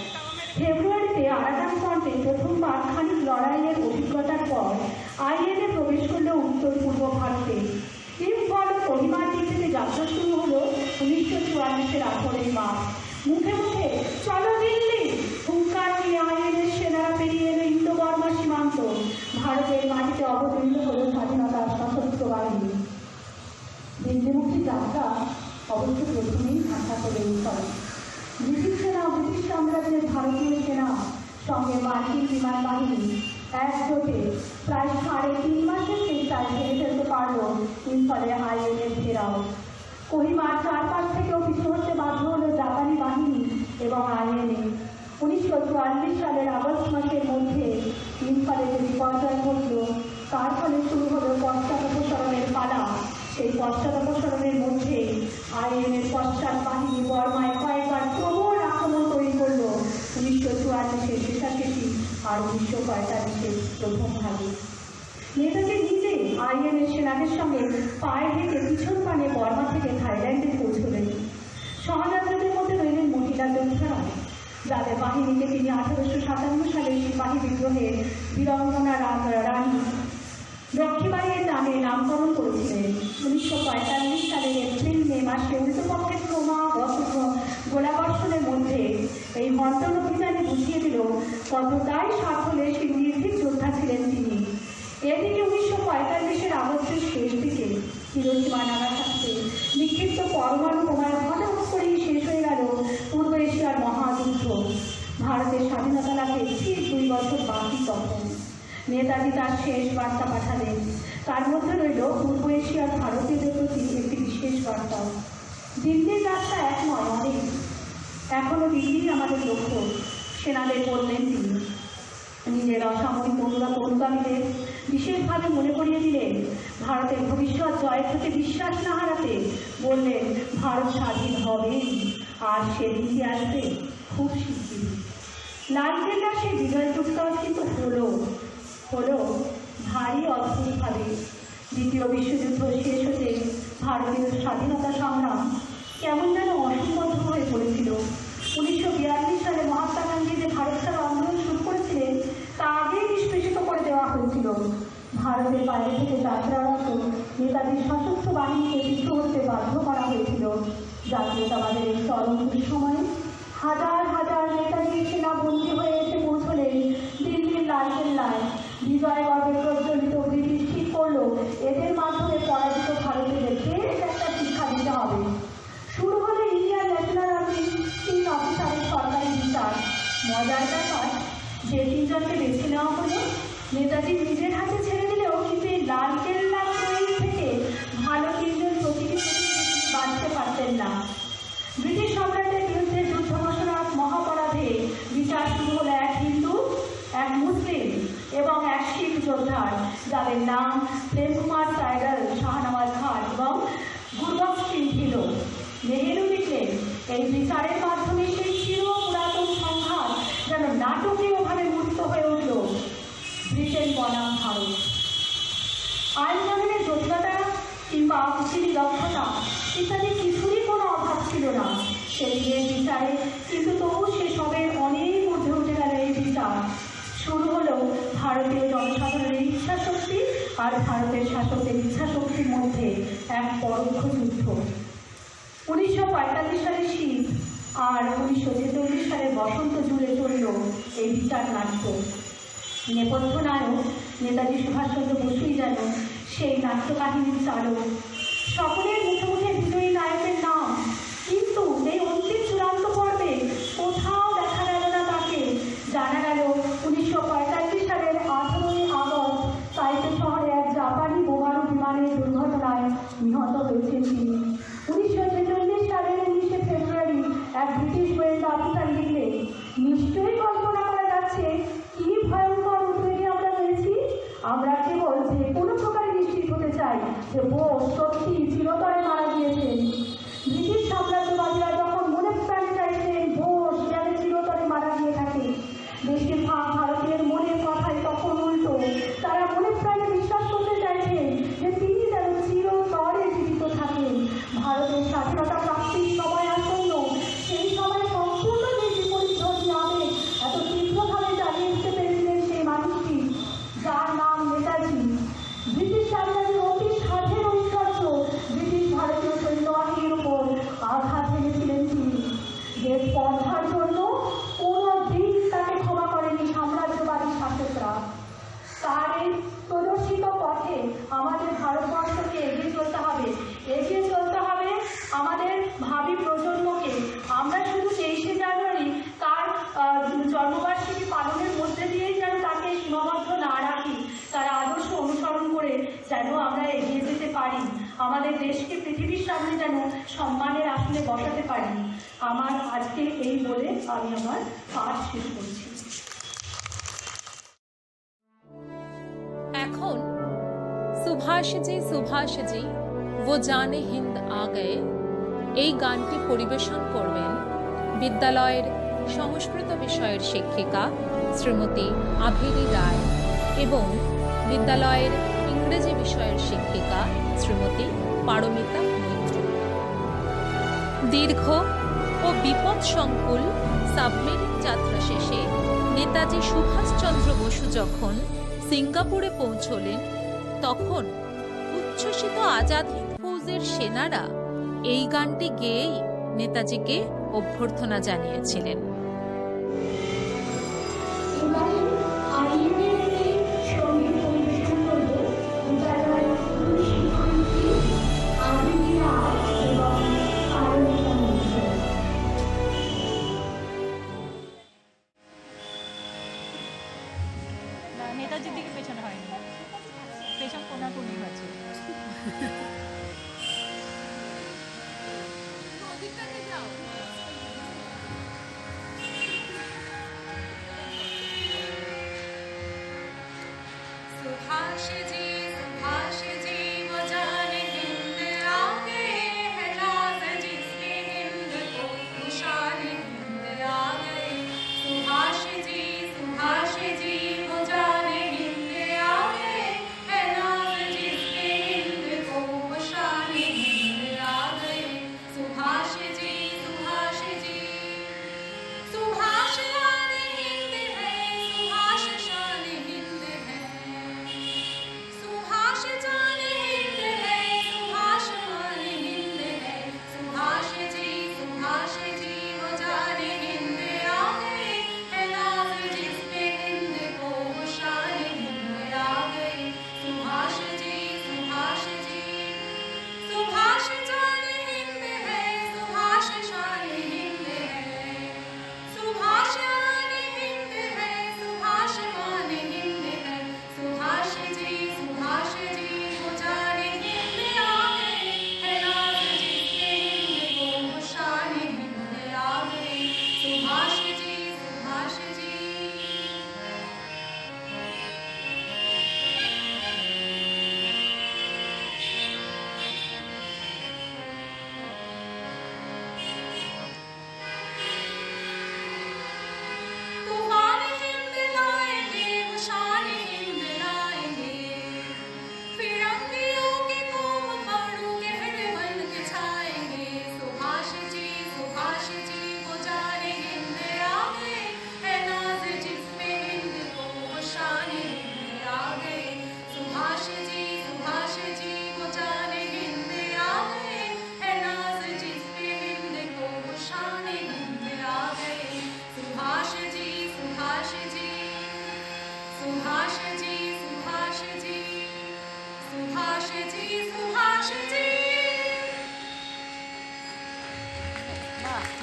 ফেব্রুয়ারিতে আরাকান ফ্রন্টে প্রথমবার খানিক লড়াইয়ের অভিজ্ঞতার পর আইএনএ প্রবেশ করল উত্তর পূর্ব ভারতে। ইম্ফল ও কোহিমার দিক থেকে যাত্রা শুরু হলো 1944-এর 18 মার্চ। মুখে মুখে চলো দিল্লি হুঙ্কার নিয়ে আইএনএর সেনারা পেরিয়ে এলো ইন্দো বর্মা সীমান্ত। ভারতের মাটিতে অবতীর্ণ হল স্বাধীনতার সশস্ত্র বাহিনী। দিল্লিমুখী যাত্রা অবশ্য প্রথমেই ভাষা করে করে ব্রিটিশ সেনা, ব্রিটিশ সাম্রাজ্যের ভারতীয় সেনা সঙ্গে মার্কিন বিমান বাহিনী একজোটে প্রায় 3.5 মাসের চেষ্টায় ঘিরে ফেলতে পারল ইম্ফলে আইএনএর ঘেরাও। কোহিমার চারপাশ থেকেও পিছু হতে বাধ্য হল জাপানি বাহিনী এবং আইএনএ। 1944 সালের আগস্ট মাসের মধ্যে ইম্ফলে যে বিপর্যয় ঘটল, তার ফলে শুরু হল পশ্চাদপসরণের পালা। সেই পশ্চাদপসরণের মধ্যে আইএনএর পশ্চাৎ বাহিনী বর্মায় কয়েকবার প্রবল আক্রমণ তৈরি করল 1944-এর শেষাশেষি আর 1945-এর প্রথম ভাগে। নেতাজি নিজে আইএনএর সেনাদের সঙ্গে পায়ে হেঁটে পিছন পানে বর্মা থেকে থাইল্যান্ডে পৌঁছলেন। সহযাত্রীদের মধ্যে রইলেন মহিলা যোদ্ধারা, যাদের বাহিনীকে তিনি 1857 সালের সিপাহী বিদ্রোহের বীরাঙ্গনা রানী লক্ষ্মীবাইয়ের নামে নামকরণ করেছিলেন। 1945 সালের এপ্রিল মে মাসে উল্টো এই মন্ত্রণ অভিযানে বুঝিয়ে দিল কতটাই সাফল্যে সেই নির্ভীক যোদ্ধা ছিলেন তিনি। এদিকে 1945-এর আগস্টের শেষ দিকে হিরোশিমা নাগাসাকিতে নিক্ষিপ্ত পরমাণু বোমায় হঠাৎ করেই শেষ হয়ে গেল পূর্ব এশিয়ার মহাযুদ্ধ। ভারতের স্বাধীনতা লাভে ঠিক 2 বছর বাকি তখন। নেতাজি তার শেষ বার্তা পাঠালেন, তার মধ্যে রইল পূর্ব এশিয়ার ভারতীয়দের প্রতি একটি বিশেষ বার্তা। দিল্লির রাস্তা এক নয়, অনেক, এখনো দিল্লি আমাদের লক্ষ্য, সেনাদের বললেন তিনি। নিজের অসামরিক অনুগামীদের বিশেষভাবে মনে করিয়ে দিলেন ভারতের ভবিষ্যৎ জয়ের প্রতি বিশ্বাস না হারাতে। বললেন ভারত স্বাধীন হবেই, আর সেদিনটি আসবে খুব শিগগিরই। লালকেল্লার সেই বিজয় উৎসব কিন্তু হলো ভারী অদ্ভুতভাবে। দ্বিতীয় বিশ্বযুদ্ধ শেষ হতে ভারতীয় স্বাধীনতা সংগ্রাম কেমন যেন অসংবদ্ধ হয়ে পড়েছিল। 1942 সালে মহাত্মা গান্ধী যে ভারত ছাড়ো আন্দোলন শুরু করেছিলেন তা আগেই নিষ্পেষিত করে দেওয়া হয়েছিল। ভারতের বাইরে থেকে যাত্রারত নেতাজির সশস্ত্র বাহিনীকে পিছু হতে বাধ্য করা হয়েছিল। জাতীয়তাবাদের এই চরম সময়ে হাজার হাজার নেতাজির সেনা বন্দী হয়ে এসে পৌঁছলেন দিল্লির লালকেল্লায়। বিজয় গর্বে প্রজ্বলিত ব্রিটিশ ঠিক করল এদের মাধ্যমে পরাজিত ভারতীয়দের বেশ একটা শিক্ষা দিতে হবে। শুরু হলো ইন্ডিয়ান ন্যাশনাল আর্মির 3 অফিসারের সরকারি বিচার। মজার ব্যাপার যে 3 জনকে বেছে নেওয়া হলো নেতাজি নিজের হাতে ছেড়ে দিলেও কিন্তু এই লালকেল্লা থেকে ভালো 3 জন প্রতিটি বাঁচতে পারতেন না। ব্রিটিশ সম্রাটের বিরুদ্ধে যুদ্ধ ঘোষণার মহাপরাধে বিচার শুরু হলো এক হিন্দু, এক মুসলিম এবং এক শিখ যোদ্ধার, যাদের নাম প্রেম কুমার সাইগল, শাহনওয়াজ খান এবং গুরবক্স সিং ছিল। নেহেরু লিখলেন এই বিচারের মাধ্যমে সেই চির পুরাতন সংঘাত যেন নাটকীয়ভাবে মুক্ত হয়ে উঠল ব্রিটেন বনাম ভারত। আইন কানুনের জটিলতা কিংবা কুচিরি দক্ষতা ইত্যাদি কিছুরই কোনো অভাব ছিল না সেই বিচারে, কিন্তু তবু সেসবের অনেক ঊর্ধ্বে উঠে গেল এই বিচার। শুরু হলো ভারতীয় জনসাধারণের ইচ্ছা শক্তি আর ভারতের শাসকদের ইচ্ছা শক্তির মধ্যে এক পরোক্ষ যুদ্ধ। 1945 সালের শীত আর 1946 সালের বসন্ত জুড়ে চলল এই বিচার নাট্য। নেপথ্য নায়ক নেতাজি সুভাষচন্দ্র বসুই যেন সেই নাট্য কাহিনীর চালক। সকলের মুখে মুখে বিজয়ী নায়কের নাম, কিন্তু এই অন্তিম চূড়ান্ত পর্বে কোথাও দেখা গেল না তাকে। জানা গেল 1945 সালের 18ই আগস্ট তাইপে শহরে এক জাপানি বোমারু বিমানের দুর্ঘটনায় নিহত হয়েছেন তিনি। 1946 সালের 19শে ফেব্রুয়ারি এক ব্রিটিশ গোয়েন্দা অফিসার লিখলেন, নিশ্চয়ই কল্পনা করা যাচ্ছে কি ভয়ঙ্কর উদ্বেগে আমরা রয়েছি। আমরা কেবল যে কোনো প্রকারে নিশ্চিত হতে চাই যে বোস সত্যি চিরতরে মারা গিয়েছেন। ব্রিটিশ সাম্রাজ্যবাদীরা যখন মনে প্রাণে চাইছেন বোস যেন চিরতরে মারা গিয়ে থাকে, বেশিরভাগ ভারতীয়ের মনের কথাই তখন উল্টো। তারা মনে প্রাণে বিশ্বাস করতে চাইছেন যে তিনি যেন চিরতরে জীবিত থাকেন। ভারতের স্বাধীনতা প্রাপ্তির সময় আসন্ন, সেই সময় সম্পূর্ণ যে বিপরীতধর্মী আবেগ এত তীব্রভাবে চালিয়ে দিতে পেরেছিলেন সেই মানুষটি যার নাম নেতাজি। ব্রিটিশ সাম্রাজ্যের অতি সাধের ঐশ্বর্য ব্রিটিশ ভারতীয় সৈন্যবাহিনীর উপর আঘাত এনেছিলেন তিনি। যে স্পর্ধার জন্য কোনো দিন তাকে ক্ষমা করেনি সাম্রাজ্যবাদী শাসকরা। তার এই প্রদর্শিত পথে আমাদের ভারতবর্ষকে এগিয়ে চলতে হবে, এগিয়ে চলতে হবে আমাদের ভাবি প্রজন্মকে। আমরা শুধু 23শে জানুয়ারি তার জন্মবার্ষিকী পালনের মধ্যে দিয়েই যেন তাকে সীমাবদ্ধ না রাখি, তার আদর্শ অনুসরণ করে যেন আমরা এগিয়ে যেতে পারি, আমাদের দেশকে পৃথিবীর সামনে যেন সম্মানের আসনে বসাতে পারি। আমার আজকে এই বলে আমি আমার পাঠ শেষ করছি। এখন সুভাষ জি वो জানে হিন্দ আ গয়ে এই গানটি পরিবেশন করবেন বিদ্যালয়ের সংস্কৃত বিষয়ের শিক্ষিকা শ্রীমতী আভেরি রায় এবং বিদ্যালয়ের ইংরেজি বিষয়ের শিক্ষিকা শ্রীমতী পারমিতা মৈত্র। দীর্ঘ ও বিপদসংকুল সাবমেরিন যাত্রা শেষে নেতাজি সুভাষচন্দ্র বসু যখন সিঙ্গাপুরে পৌঁছলেন, তখন উচ্ছ্বসিত আজাদ হিন্দ ফৌজের সেনারা এই গানটি গেয়েই নেতাজিকে অভ্যর্থনা জানিয়েছিলেন।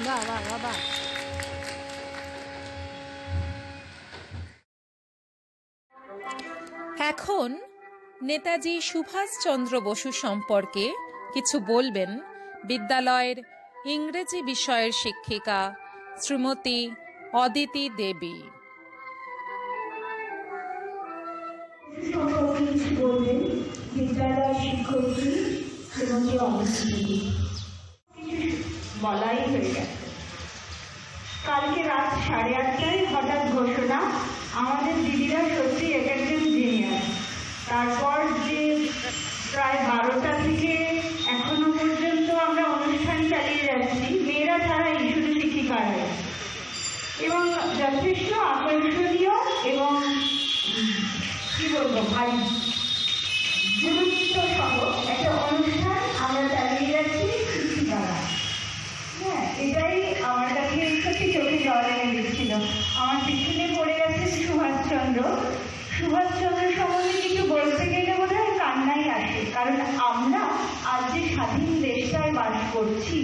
বাহ বাহ বাহ বাহ। এখন নেতাজি সুভাষচন্দ্র বসু সম্পর্কে কিছু বলবেন বিদ্যালয়ের ইংরেজি বিষয়ের শিক্ষিকা শ্রীমতী অদিতি দেবী। সম্পর্কে কিছু বলবেন বিদ্যালয় শিক্ষয়িত্রী শ্রীমতী অদিতি দেবী। বলাই হয়ে গেছে। কালকে রাত 8:30টায় হঠাৎ ঘোষণা, আমাদের দিদিরা সত্যি এক একজন জিনিয়াস। তারপর যে প্রায় 12টা থেকে এখনো পর্যন্ত আমরা অনুষ্ঠান চালিয়ে যাচ্ছি, মেয়েরা ছাড়াই শুধু শিক্ষিকারা, এবং যথেষ্ট আকর্ষণীয় এবং কি বলবো ভাই গুরুত্ব সহ একটা অনুষ্ঠান আমরা চালিয়ে যাচ্ছি শিক্ষিকারা। হ্যাঁ, এটাই আমার কাছে সত্যি চোখে জল এনে দিচ্ছিল। আমার পিছনে পড়ে গেছে সুভাষচন্দ্র সম্বন্ধে কিছু বলতে গেলে বোধ হয় কান্নাই আসে, কারণ আমরা আজ যে স্বাধীন দেশটায় বাস করছি,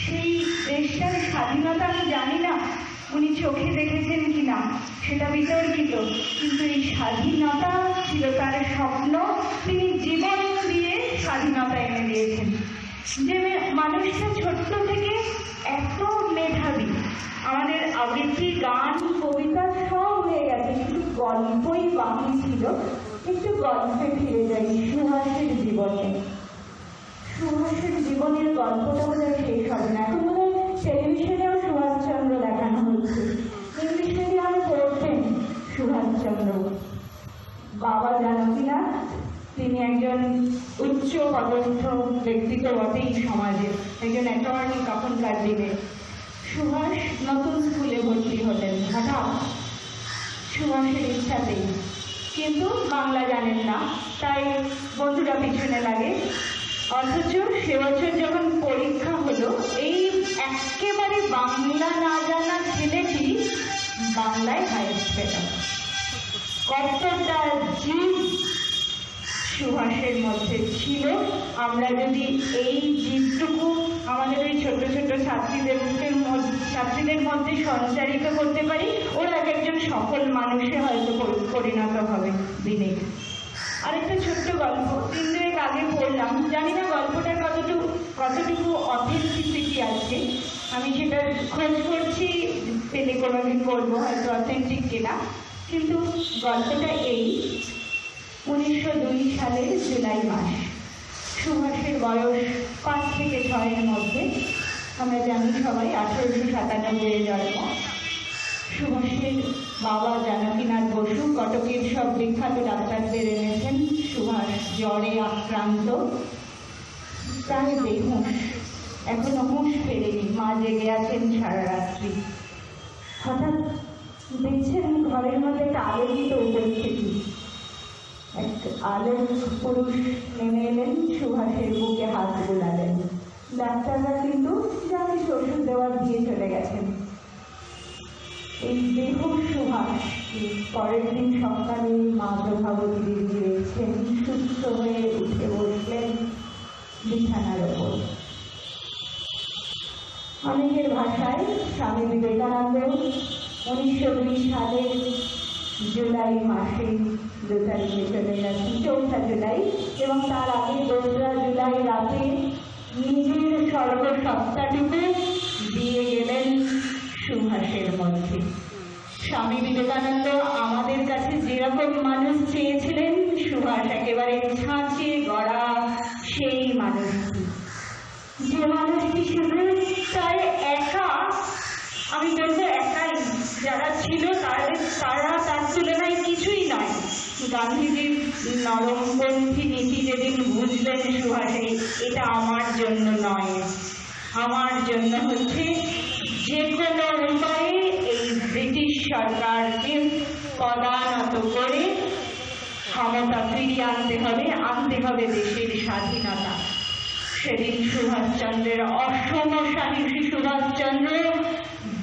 সেই দেশটার স্বাধীনতা আমি জানি না উনি চোখে দেখেছেন কিনা, সেটা বিতর্কিত, কিন্তু এই স্বাধীনতা ছিল তার স্বপ্ন। তিনি জীবন দিয়ে স্বাধীনতা এনে দিয়েছেন। যে মানুষটা ছোট্ট থেকে এত মেধাবী, আমাদের আবৃত্তি, গান, কবিতা সব হয়ে গেছে, শুধু গল্পই বাকি ছিল। একটু গল্পে ফিরে যাই সুভাষের জীবনে। সুভাষের জীবনের গল্পটা বোধ হয় শেষ হবে না। এখন বোধ হয় টেলিভিশনেও সুভাষচন্দ্র দেখানো হচ্ছে। ইংলিশ মিডিয়ামে পড়তেন সুভাষচন্দ্র। বাবা জানকীনাথ, তিনি একজন উচ্চ পদস্থ ব্যক্তিত্ব বটেই সমাজে, একজন অ্যাটর্নি তখনকার দিনে। সুভাষ নতুন স্কুলে ভর্তি হলেন হঠাৎ সুভাষের ইচ্ছাতেই, কিন্তু বাংলা জানেন না, তাই বন্ধুরা পিছনে লাগে। অথচ সে বছর যখন পরীক্ষা হলো, এই একেবারে বাংলা না জানা ছেলেটি বাংলায় হাইয়েস্ট পেল। কতটা জীব সুভাষের মধ্যে ছিল! আমরা যদি এই জীবটুকু আমাদের ওই ছোট ছোট ছাত্রীদের মধ্যে সঞ্চারিত করতে পারি, ওরা এক একজন সফল মানুষে হয়তো পরিণত হবে দিনে। আরেকটা ছোট্ট গল্প 3 দিন আগে পড়লাম, জানি না গল্পটার কতটুকু অথেন্টিসিটি আছে, আমি সেটা খোঁজ করছি, পেলে কোনোদিন করবো হয়তো অথেন্টিক কিনা। কিন্তু গল্পটা এই, 1902 সালের জুলাই মাস। সুভাষের বয়স 5 থেকে 6 মধ্যে। আমরা জানি সবাই 1897 জন্ম। সুভাষের বাবা জানকীনাথ বসু কটকের সব বিখ্যাত ডাক্তারদের এনেছেন। সুভাষ জ্বরে আক্রান্ত, প্রায় বেহুঁশ, এখনো হুঁশ ফেরেনি, মা জেগে আছেন সারা রাত্রি। হঠাৎ দেখছেন ঘরের মধ্যে একটা আলোকিত উপস্থিতি, এক আলোক পুরুষ নেমে এলেন, সুভাষের বুকে হাত বোলালেন। ডাক্তাররা কিন্তু জানি ওষুধ দেওয়ার দিয়ে চলে গেছেন। এই বেহুঁশ সুভাষ পরের দিন সকালে মা প্রভাবতী দেবী রয়েছেন, সুস্থ হয়ে উঠে বসলেন বিছানার ওপর। অনেকের ভাষায় স্বামী বিবেকানন্দ 1902 সালের জুলাই মাসে 2 তারিখে চলে গেছেন, 4 জুলাই, এবং তার আগে 2 জুলাই রাতে নিজের সর্বসত্তাটুকু দিয়ে গেলেন সুভাষের মধ্যে। স্বামী বিবেকানন্দ আমাদের কাছে যেরকম মানুষ চেয়েছিলেন, সুভাষ একেবারে ছাঁচে গড়া সেই মানুষটি। যে মানুষটি শুধু তাই একা, আমি বলবো একাই, যারা ছিল তারা তার তুলনায় কিছুই নয়। গান্ধীজির নরমপন্থী নীতি যেদিন বুঝলেন সুভাষে, এটা আমার জন্য নয়, আমার জন্য হচ্ছে যে কোনো উপায়ে এই ব্রিটিশ সরকারকে পদানত করে ক্ষমতা ফিরিয়ে আনতে হবে দেশের স্বাধীনতা। সেদিন সুভাষচন্দ্রের অসম সাহসী সুভাষচন্দ্র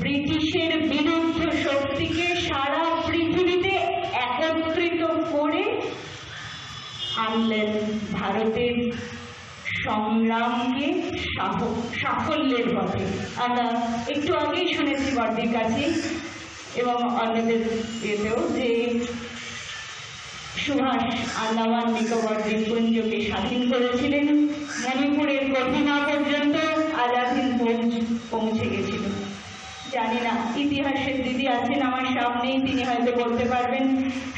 ব্রিটিশের বিরুদ্ধ শক্তিকে সারা পৃথিবীতে একত্রিত করে আনলেন ভারতের সংগ্রামকে সাফল্যের পথে। আমরা একটু আগেই শুনেছি বড়দির কাছে এবং অন্যদের ইয়েতেও যে সুভাষ আন্দামান নিকোবর দ্বীপপুঞ্জকে স্বাধীন করেছিলেন, মণিপুরের কোহিমা পর্যন্ত আজাদ হিন্দ ফৌজ পৌঁছে গেছিল। জানি না, ইতিহাসের দিদি আছেন আমার সামনেই, তিনি হয়তো বলতে পারবেন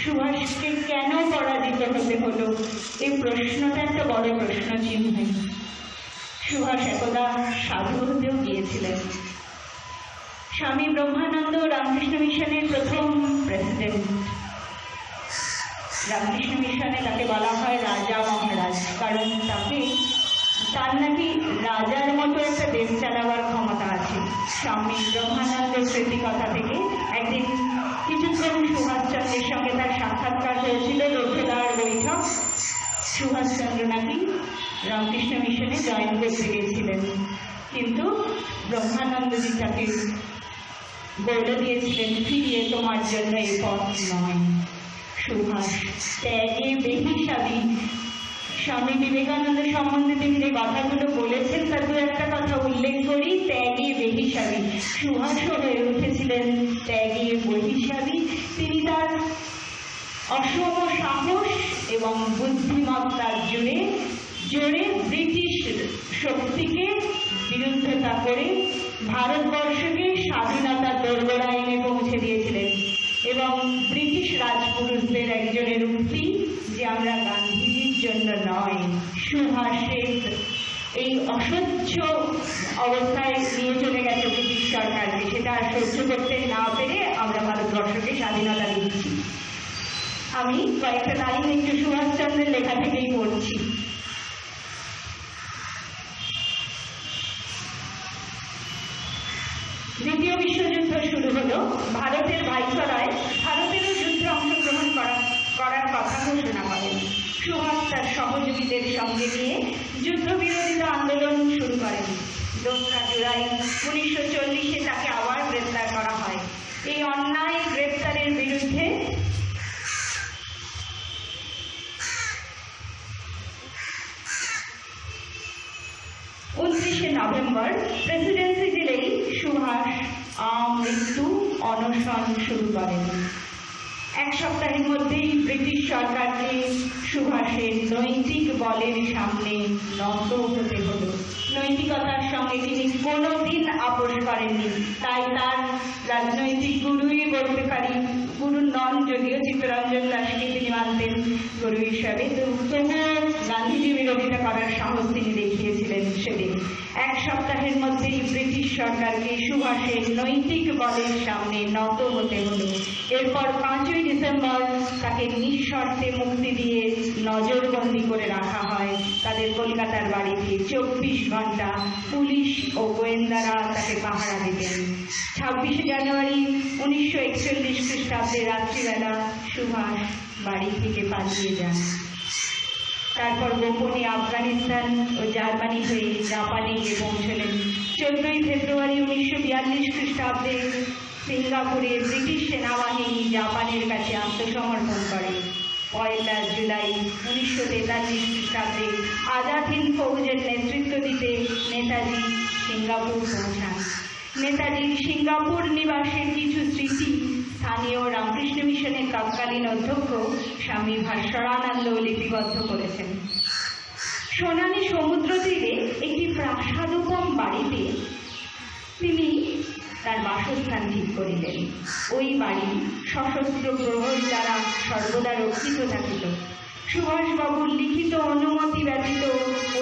সুভাষকে কেন পরাজিত হতে হলো। এই প্রশ্নটা একটা বড় প্রশ্ন চিহ্ন। সুভাষ একদা সাধু হতেও গিয়েছিলেন। স্বামী ব্রহ্মানন্দ রামকৃষ্ণ মিশনের প্রথম প্রেসিডেন্ট। রামকৃষ্ণ মিশনে তাকে বলা হয় রাজা মহারাজ, কারণ তার নাকি রাজার মতো একটা দেশ চালাবার ক্ষমতা আছে। স্বামী ব্রহ্মানন্দের স্মৃতিকথা থেকে একদিন কিছুক্ষণ সুভাষচন্দ্রের সঙ্গে তার সাক্ষাৎকার হয়েছিল, রোধেদার বৈঠক। সুভাষচন্দ্র নাকি রামকৃষ্ণ মিশনে জয়েন করতে গিয়েছিলেন, কিন্তু ব্রহ্মানন্দজি তাকে বলে দিয়েছিলেন ফিরিয়ে তোমার জন্য এই পথ নয়। সুভাষ ত্যাগে বেহিসাবি। স্বামী বিবেকানন্দ সম্বন্ধে তিনি যে কথাগুলো বলেছেন তার দু একটা কথা উল্লেখ করি। ত্যাগে বেহিসাবি, সুভাষও হয়ে উঠেছিলেন ত্যাগে বহিসাবি। তিনি তার অসম সাহস এবং বুদ্ধিমত্তার জোরে ব্রিটিশ শক্তিকে বিরুদ্ধতা করে ভারতবর্ষকে স্বাধীনতার দোরগোড়ায় এনে পৌঁছে দিয়েছিলেন। এবং ব্রিটিশ রাজপুরুষদের একজনের উক্তি যে আমরা গান্ধীজির জন্য নয়, সুভাষের এই অসহ্য অবস্থায় নিয়ে চলে গেছে ব্রিটিশ সরকারকে, সেটা আর সহ্য করতে না পেরে আমরা ভারতবর্ষকে স্বাধীনতা দিচ্ছি। আমি কয়েকটা লাইন একটু সুভাষচন্দ্রের লেখা থেকেই পড়ছি। দ্বিতীয় বিশ্বযুদ্ধ শুরু হলো। ভারতের ভাইসরয় ভারতেরও যুদ্ধে অংশগ্রহণ করার কথা ঘোষণা করেন। সুভাষ তার সহযোগীদের সঙ্গে নিয়ে যুদ্ধবিরোধিতা আন্দোলন শুরু করেন। 2রা জুলাই 1940-এ তাকে আবার গ্রেপ্তার করা হয়। এই অন্যায় গ্রেপ্তারের বিরুদ্ধে নভেম্বর প্রেসিডেন্সি জেলেই সুভাষ মৃত্যু অনশন শুরু করেন। এক সপ্তাহের মধ্যেই ব্রিটিশ সরকারকে সুভাষের নৈতিক বলের সামনে নত হতে হলো। নৈতিকতার সঙ্গে তিনি কোনোদিন আপোষ করেননি, তাই তার রাজনৈতিক গুরুই বলতে পারি। গুরু নন যদিও, চিত্তরঞ্জন দাসকে তিনি মানতেন গুরু হিসাবে, তবুও গান্ধীজি বিরোধিতা করার সাহস তিনি দেখিয়েছিলেন সেদিন। এক সপ্তাহের মধ্যেই ব্রিটিশ সরকারকে সুভাষের নৈতিক বলের সামনে নত হতে হলো। এরপর 5ই ডিসেম্বর তাকে নিঃশর্তে মুক্তি দিয়ে নজরবন্দি করে রাখা হয় তাদের কলকাতার বাড়িতে। 24 ঘন্টা পুলিশ ও গোয়েন্দারা তাকে পাহারা দিতেন। 26শে জানুয়ারি 1941 খ্রিস্টাব্দে রাত্রিবেলা সুভাষ বাড়ি থেকে পালিয়ে যান। তারপর গোপনে আফগানিস্তান ও জার্মানি হয়ে জাপানে গিয়ে পৌঁছলেন। 14ই ফেব্রুয়ারি 1942 খ্রিস্টাব্দে সিঙ্গাপুরে ব্রিটিশ সেনাবাহিনী জাপানের কাছে আত্মসমর্পণ করে। 1 জুলাই 1943 খ্রিস্টাব্দে আজাদ হিন্দ ফৌজের নেতৃত্ব দিতে নেতাজি সিঙ্গাপুর পৌঁছান। নেতাজির সিঙ্গাপুর নিবাসের কিছু স্মৃতি স্থানীয় রামকৃষ্ণ মিশনের তৎকালীন অধ্যক্ষ স্বামী ভাস্বরানন্দ লিপিবদ্ধ করেছেন। সোনালী সমুদ্র তীরে একটি প্রাসাদোপম বাড়িতে তিনি তার বাসস্থান ঠিক করিলেন। ওই বাড়ি সশস্ত্র প্রহরী দ্বারা সর্বদা রক্ষিত থাকিত। সুভাষবাবুর লিখিত অনুমতি ব্যতীত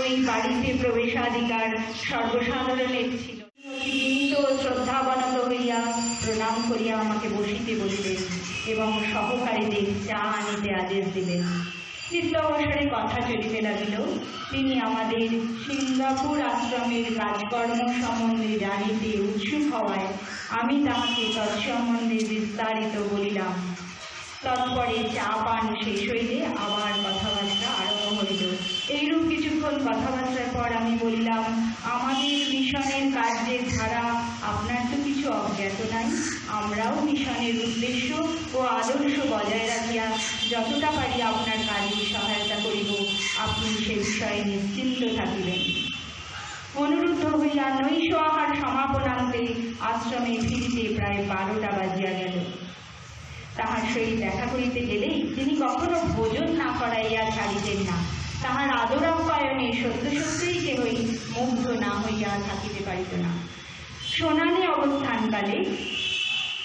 ওই বাড়িতে প্রবেশাধিকার সর্বসাধারণের ছিল। বিনীত শ্রদ্ধাবনত হইয়া প্রণাম করিয়া আমাকে বসিতে বলিলেন এবং সহকারীদের চা আনিতে আদেশ দিলেন। চিত্তাবসরে কথা চলিতে লাগিল। তিনি আমাদের সিঙ্গাপুর আশ্রমের কাজকর্ম সম্বন্ধে জানিতে উৎসুক হওয়ায় আমি তাহাকে তৎসম্বন্ধে বিস্তারিত বলিলাম। তৎপরে চা পান শেষ হইলে আবার কথাবার্তা আরম্ভ হইল। এইরূপ কিছুক্ষণ কথাবার্তার পর আমি বলিলাম, আমাদের মিশনের কার্যের ধারা আপনার তো কিছু অজ্ঞাত নাই। আমরাও মিশনের উদ্দেশ্য ও আদর্শ বজায় রাখিয়া যতটা পারি আপনার কাজে সহায়তা করিব। আপনি সে বিষয়ে নিশ্চিন্ত থাকিবেন। অনুরুদ্ধ হইয়া নৈশ আহার সমাপনান্তে আশ্রমে ফিরিতে প্রায় 12টা বাজিয়া গেল। তাহার সহিত দেখা করিতে গেলেই তিনি কখনো ভোজন না করাইয়া ছাড়িতেন না। তাহার আদর আপ্যায়নে সত্য সত্যই কেহই মুগ্ধ না হইয়া থাকিতে পারিত না। সোনালী অবস্থানকালে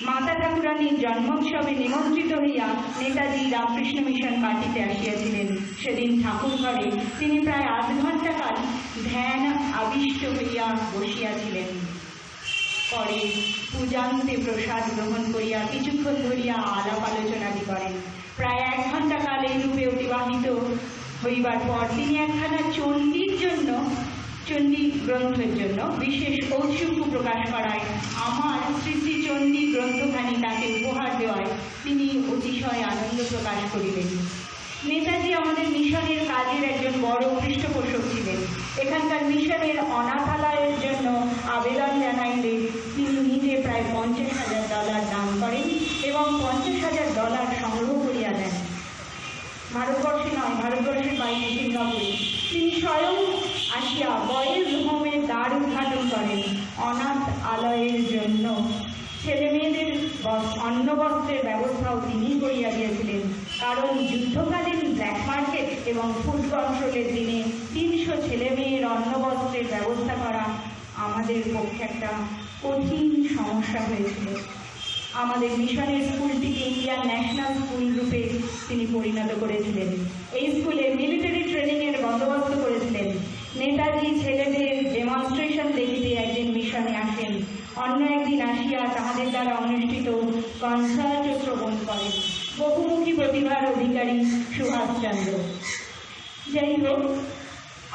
মাতা ঠাকুরানীর জন্মোৎসবে নিমন্ত্রিত হইয়া নেতাজি রামকৃষ্ণ মিশন পার্টিতে আসিয়াছিলেন। সেদিন ঠাকুর ঘরে তিনি প্রায় 8 ঘণ্টা কাল ধ্যান আবিষ্ট হইয়া বসিয়াছিলেন। পরে পূজান্তে প্রসাদ গ্রহণ করিয়া কিছুক্ষণ ধরিয়া আলাপ আলোচনাদি করেন। প্রায় 1 ঘণ্টা কাল এই রূপে অতিবাহিত হইবার পর তিনি একখানা চণ্ডী গ্রন্থের জন্য বিশেষ ঔৎসুক্য প্রকাশ করায় আমার শ্রী শ্রী চণ্ডী গ্রন্থখানি তাকে উপহার দেওয়ায় তিনি অতিশয় আনন্দ প্রকাশ করিলেন। নেতাজি আমাদের মিশনের কাজের একজন বড় পৃষ্ঠপোষক ছিলেন। এখানকার মিশনের অনাথালয়ের জন্য আবেদন জানাইলে তিনি নিজে প্রায় $50,000 দান করেন এবং $50,000 সংগ্রহ করিয়া দেন। ভারতবর্ষে নয়, ভারতবর্ষের বাইরে সিঙ্গাপুরে তিনি স্বয়ং আসিয়া বয়েজ হোমের দ্বার উদ্ঘাটন করেন। অনাথ আলয়ের জন্য ছেলে মেয়েদের অন্ন বস্ত্রের ব্যবস্থাও তিনি করিয়া দিয়েছিলেন। কারণ যুদ্ধকালীন ব্ল্যাক মার্কেট এবং ফুড কন্ট্রোলের দিনে 300 ছেলে মেয়ের অন্ন বস্ত্রের ব্যবস্থা করা আমাদের পক্ষে একটা কঠিন সমস্যা হয়েছিল। আমাদের মিশনের স্কুলটিকে ইন্ডিয়ান ন্যাশনাল স্কুল রূপে তিনি পরিণত করেছিলেন। এই স্কুলে মিলিটারি ট্রেনিংয়ের বন্দোবস্ত করেছিলেন। নেতাজি ছেলেদের ডেমনস্ট্রেশন দেখিতে একদিন মিশনে আসেন। অন্য একদিন আসিয়া তাহাদের দ্বারা অনুষ্ঠিত কনসার্ট শ্রবণ করেন। বহুমুখী প্রতিভার অধিকারী সুভাষচন্দ্র। যাই হোক,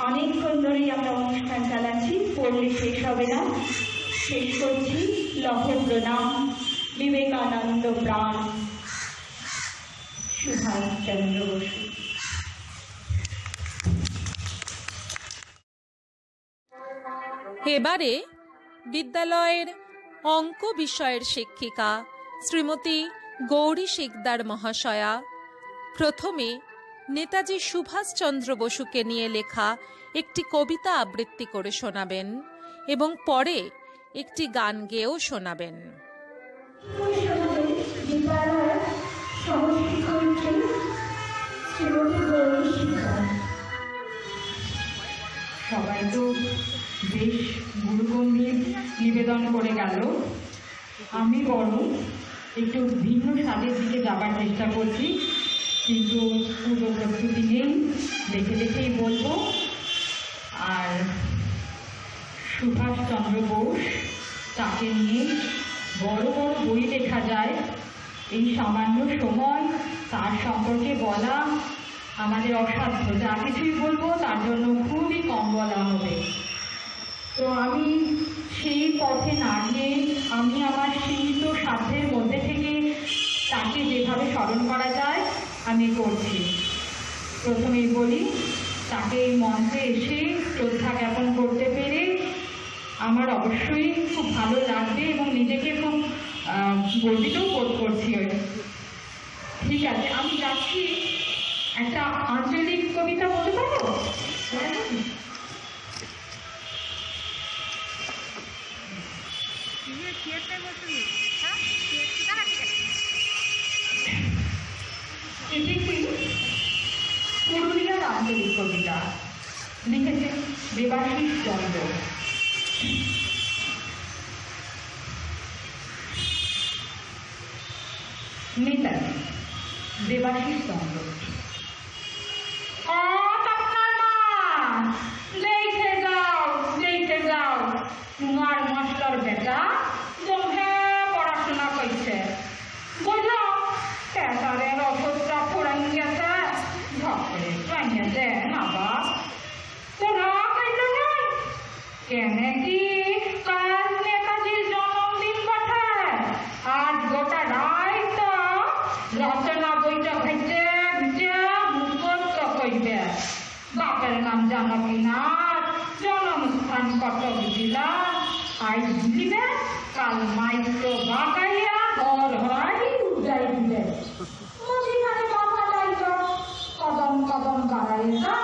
অনেকক্ষণ ধরেই আমরা অনুষ্ঠান চালাচ্ছি, পড়লে শেষ হবে না। শেষ করছি লহ প্রণাম বিবেকানন্দ প্রাণ সুভাষচন্দ্র বসু। এবারে বিদ্যালয়ের অঙ্ক বিষয়ের শিক্ষিকা শ্রীমতী গৌরী শিকদার মহাশয়া প্রথমে নেতাজি সুভাষচন্দ্র বসুকে নিয়ে লেখা একটি কবিতা আবৃত্তি করে শোনাবেন এবং পরে একটি গান গেয়েও শোনাবেন। সবাই তো বেশ গুরুগম্ভীর নিবেদন করে গেল। আমি বরং একটু ভিন্ন স্বাদের দিকে যাবার চেষ্টা করছি, কিন্তু পূর্ব প্রস্তুতি নেই, দেখে দেখেই বলবো। আর সুভাষচন্দ্র বোস, তাকে নিয়ে বড় বড় বই লেখা যায়। এই সামান্য সময় তার সম্পর্কে বলা আমাদের অসাধ্য। যা কিছুই বলবো তার জন্য খুবই কম বলা হবে। তো আমি সেই পথে না গিয়ে আমি আমার সীমিত সাধ্যের মধ্যে থেকে তাকে যেভাবে স্মরণ করা যায় আমি করছি। প্রথমেই বলি, তাকে এই মঞ্চে এসে শ্রদ্ধা জ্ঞাপন করতে পেরে আমার অবশ্যই খুব ভালো লাগবে এবং নিজেকে খুব গর্বিতও বোধ করছি। ঠিক আছে, আমি যাচ্ছি। একটা আঞ্চলিক কবিতা বলতে পারবো? এটি পুরুলিয়ার আঞ্চলিক কবিতা, লিখেছেন দেবাশিস চন্দ্র। নেতাজি দেবাশিস চন্দ্র। দেখে যাও তোমার মাস্টার বেটা জমে পড়াশোনা করছে, বুঝলো? পেশারের অবস্থা পুরান গেছে, ঝকড়ে ভেঙে দেন আবার। তোরা কইল না কেন কি কাল নেতাজির জন্মদিন বটে, আজ গোটা রাত রচনা বইটা ভেজে ভিজে মুখস্থ কইবে। বাপের নাম জানো কিনা, জন্মস্থান কটক জেলা, আজ দিবে কাল মাইক্র বাঁকাইয়া ঘর হয় উজাই দিবে। মুদিখানে বাঁকা যাইত, কদম কদম গাড়াইয়া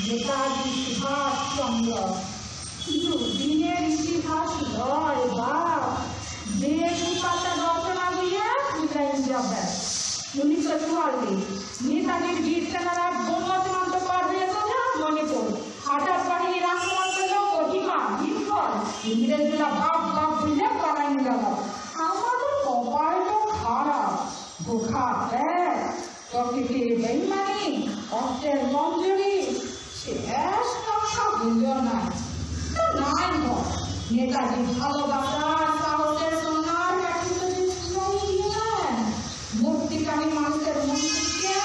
নেতাজি সুভাষচন্দ্র। দুদিনের ইতিহাস নয় বাপ, যে পাতা রচনা দিয়ে বুঝাইন যাবে। 1944 নেতাজির বীর সেনারা বোমা সীমান্ত পার হয়ে সোজা মণিপুর। আজাদ বাহিনীর আক্রমণ করল কোহিমা, হিমফল। ইংরেজরা বাপ বাপ বুঝে পালাইন গেল। আমাদের কপাল তো খারাপ, বোখা পেট, প্রকৃতি বেইমানি, অস্ত্রের মঞ্জুরি, শেষ রক্ষা বুঝল না। নাই ঘর নেতাজি ভালোবাসা সাহসের সোনার দিলেন। মুক্তিকামী মানুষের মন্ত্রীকে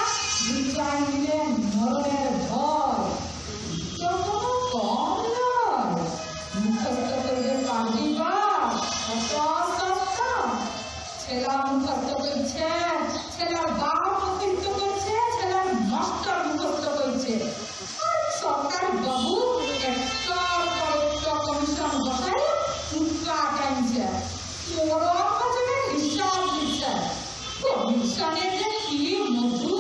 বিজয় দিলেন মরণের ভয়। যখন কম নয়, মুখস্থ করবে পারবি বা ছেলা মুখস্থ করছে, ছেলার বাপ মুখস্থ করছে, ছেলার মাস্টার মুখস্থ করছে। সরকার বাবু কমিশন বসায় মুক্তা টাইমছে, হিসাব দিচ্ছে। কমিশনের যে কি মধু,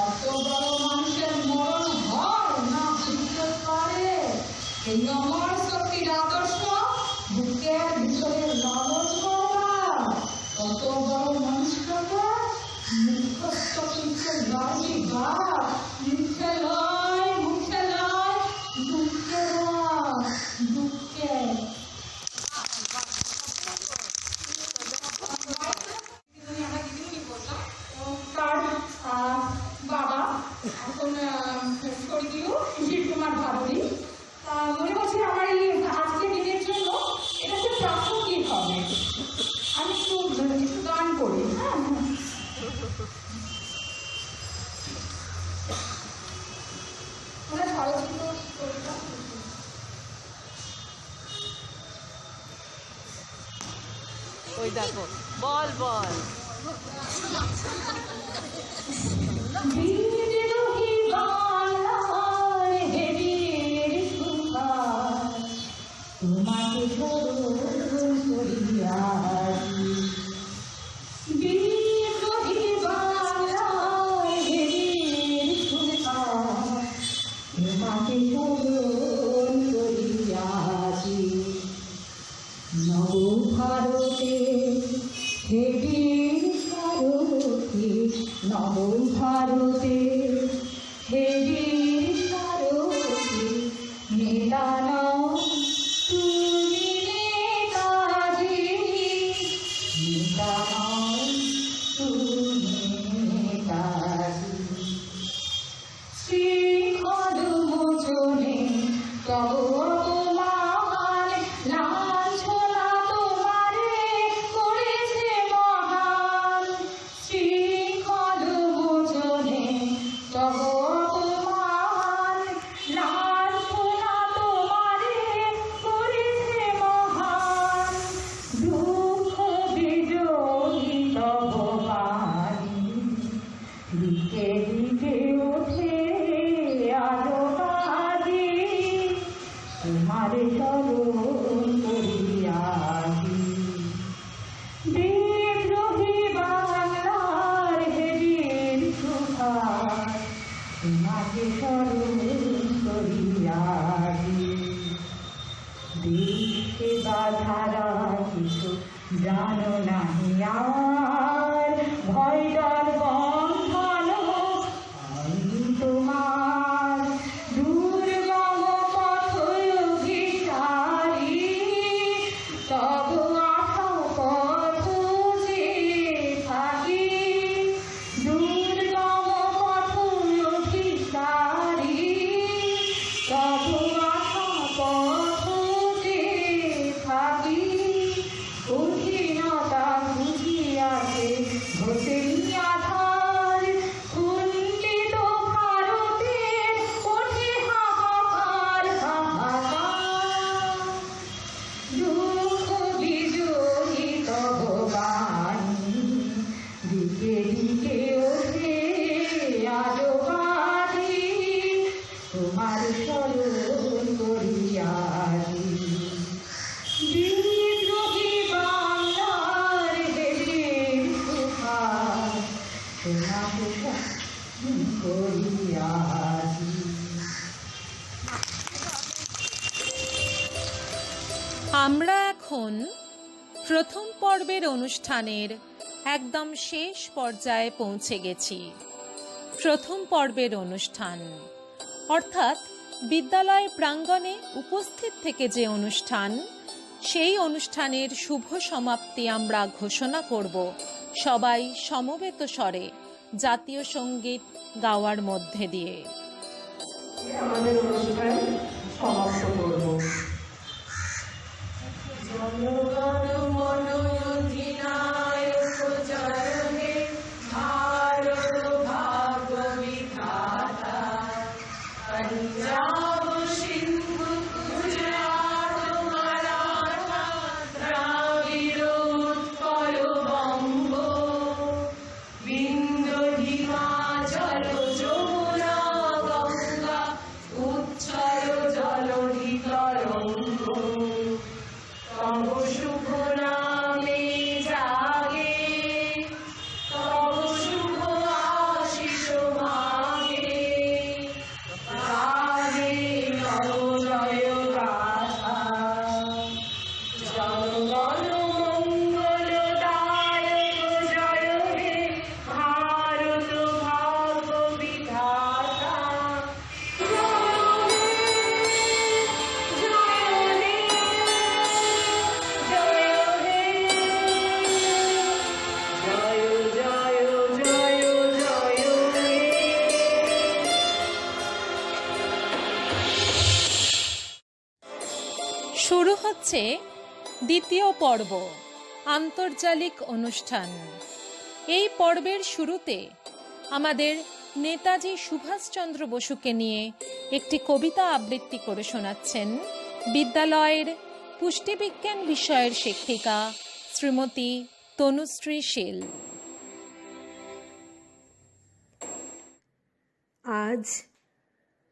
অত বড় মানুষের মরণ হয় না বুঝতে পারে। এই আমার শক্তির আদর্শ বুকের ভিতরে লালন করা। অত বড় মানুষটাকে মুখস্থ করতে লাগি গা, মুখে লয় মুখে লয়, দুঃখে দুঃখে। তার বাবা এখন স্বর্গীয় সুশীল কুমার ভাদুরী। মনে হচ্ছে আমার এই আজকের দিনের জন্য এটা খুব প্রাসঙ্গিক হবে। আমি একটু গান করি। হ্যাঁ, ওরা সরস্বতী কবিতা। ওই দেখো, বল বল। বিদ্রোহী বাংলার হে বীর সুভাষ, তোমাকে স্মরণ করিয়াছি। বিদ্রোহী বাংলার হে বীর সুভাষ, তোমাকে স্মরণ করিয়াছি। নবভারতে হে বীর সারথি, নবভারতে হে বীর সারথি, নেতা নাও তুমি নেতাজি, নেতা নাও তুমি নেতাজি। শ্রীখদ মোচনে তব অপমান, লাঞ্ছনা তোমারে করেছে মহান। শ্রীখদ মোচনে তব অপমান, লাঞ্ছনা তোমারে করেছে মহান। দুঃখ বিজয়ী তব বাণী, দিকে দিকে ওঠে আলো বাজি। তোমার স্মরণ করিয়াছি। বিদ্রোহী বাংলার হে বীর সুভাষ, তোমাকে স্মরণ করিয়াছি। বিশ্বে বাধারা কিছু জানো নাহি আর, ভয় ডর বন্ধন হয়নি তোমার। দুর্গম পথ অভিসারী, তব আশা পথ যে থাকি। দুর্গম পথ অভিসারী, তব আশা পথ যে থাকি। কঠিনতা বুঝিয়াছে ঘটেনি আধার, কুণ্ঠিত ভারতে ওঠে হাহাকার হাহাকার। দুঃখ বিজয়ী তব বাণী, দিকে দিকে ওঠে আলো বাজি। তোমার স্মরণ করিয়াছি। বিদ্রোহী বাংলার হে বীর সুভাষ, তোমাকে স্মরণ করিয়াছি। আমরা এখন প্রথম পর্বের অনুষ্ঠানের একদম শেষ পর্যায়ে পৌঁছে গেছি। প্রথম পর্বের অনুষ্ঠান অর্থাৎ বিদ্যালয় প্রাঙ্গণে উপস্থিত থেকে যে অনুষ্ঠান, সেই অনুষ্ঠানের শুভ সমাপ্তি আমরা ঘোষণা করব সবাই সমবেত স্বরে জাতীয় সঙ্গীত গাওয়ার মধ্যে দিয়ে। আমাদের অনুষ্ঠান সমাপ্ত করব। জনগণ মন অধিনায়ক জয় হে ভারত ভাগ্য বিধাতা, পঞ্জাব সিন্ধু গুজরাট মারাঠা দ্রাবিড় উৎকল বঙ্গ, বিন্ধ্য হিমাচল যমুনা গঙ্গা উচ্ছল জলধি তরঙ্গ, তব শুভ নামে জাগে, তব শুভ আশিস মাগে, গাহে নব জয় গাথা, জনগণ মঙ্গলদায়ক জয় হে ভারত ভাগ্য বিধাতা, শুরু হচ্ছে দ্বিতীয় পর্ব, আন্তর্জালিক অনুষ্ঠান। এই পর্বের শুরুতে আমাদের নেতাজি সুভাষচন্দ্র বসুকে নিয়ে একটি কবিতা আবৃত্তি করে শোনাচ্ছেন বিদ্যালয়ের পুষ্টিবিজ্ঞান বিষয়ের শিক্ষিকা শ্রীমতী তনুশ্রী শীল। আজ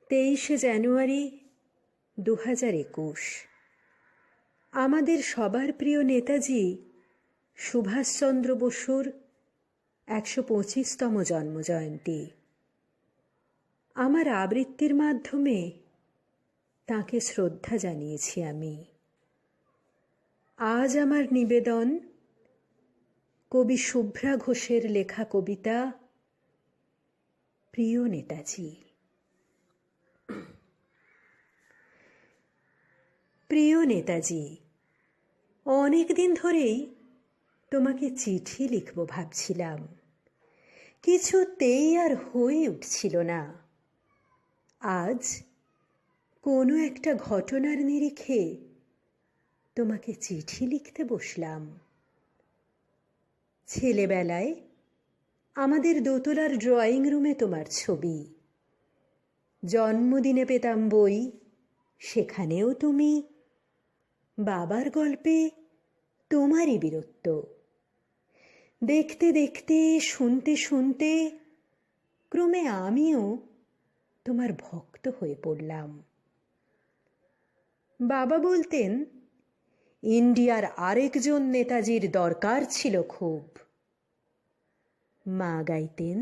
23শে জানুয়ারি 2021। আমাদের সবার প্রিয় নেতাজি সুভাষচন্দ্র বসুর 125তম জন্মজয়ন্তী। আমার আবৃত্তির মাধ্যমে তাঁকে শ্রদ্ধা জানিয়েছি আমি। আজ আমার নিবেদন কবি শুভ্রা ঘোষের লেখা কবিতা প্রিয় নেতাজি। প্রিয় নেতাজি, অনেক দিন ধরেই তোমাকে চিঠি লিখব ভাবছিলাম, কিছুতেই আর হয়ে উঠছিল না। আজ কোনো একটা ঘটনার নিরিখে তোমাকে চিঠি লিখতে বসলাম। ছেলেবেলায় আমাদের দোতলার ড্রয়িং রুমে তোমার ছবি, জন্মদিনে পেতাম বই, সেখানেও তুমি, বাবার গল্পে তোমারই বীরত্ব। দেখতে দেখতে, শুনতে শুনতে ক্রমে আমিও তোমার ভক্ত হয়ে পড়লাম। বাবা বলতেন ইন্ডিয়ার আরেকজন নেতাজির দরকার ছিল খুব। মা গাইতেন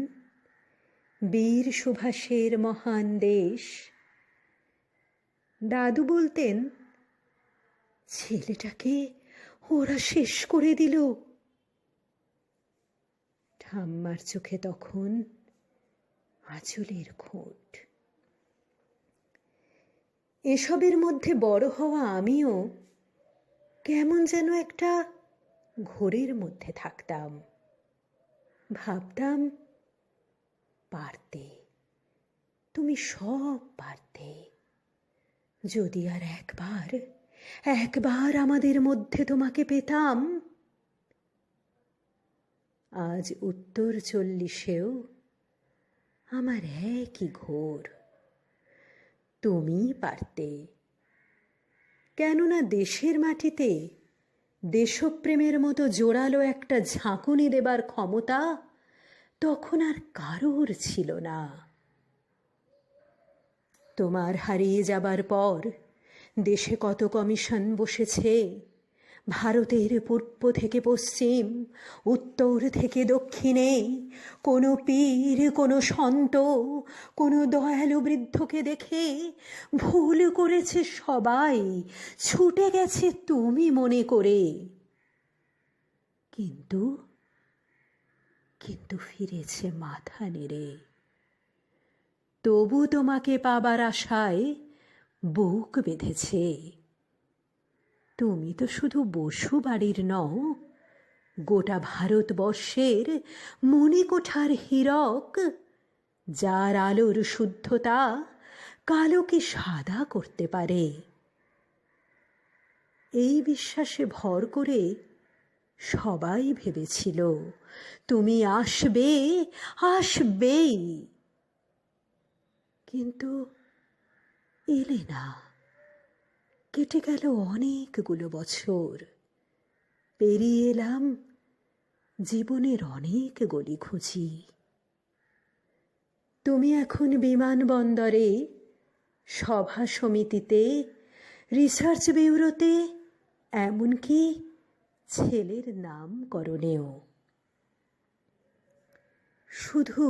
বীর সুভাষের মহান দেশ। দাদু বলতেন ছেলেটাকে ওরা শেষ করে দিল। ঠাম্মার চোখে তখন আঁচলের খোঁট। এসবের মধ্যে বড় হওয়া আমিও কেমন যেন একটা ঘোরের মধ্যে থাকতাম। ভাবতাম পারতে, তুমি সব পারতে, যদি আর একবার আমাদের মধ্যে তোমাকে পেতাম। আজ উত্তর 40-এও আমার একই ঘোর, তুমিই পারতে। কেননা দেশের মাটিতে দেশপ্রেমের মতো জোরালো একটা ঝাঁকুনি দেবার ক্ষমতা তখন আর কারোর ছিল না। তোমার হারিয়ে যাবার পর দেশে কত কমিশন বসেছে, ভারতের পূর্ব থেকে পশ্চিম, উত্তর থেকে দক্ষিণে কোনো পীর, কোনো সন্ত, কোনো দয়ালু বৃদ্ধকে দেখে ভুল করেছে সবাই, ছুটে গেছে তুমি মনে করে। কিন্তু কিন্তু ফিরেছে মাথা নেড়ে। তবু তোমাকে পাবার আশায় বুক বেঁধেছে। তুমি তো শুধু বসু বাড়ির নও, গোটা ভারতবর্ষের মণিকোঠার হীরক, যার আলোর শুদ্ধতা কালোকে সাদা করতে পারে। এই বিশ্বাসে ভর করে সবাই ভেবেছিল তুমি আসবে, আসবেই। কিন্তু এলে না। কেটে গেল অনেকগুলো বছর, পেরিয়ে এলাম জীবনের অনেক গলি খুঁজি। তুমি এখন বিমানবন্দরে, সভা সমিতিতে, রিসার্চ ব্যুরোতে, এমনকি ছেলের নামকরণেও। শুধু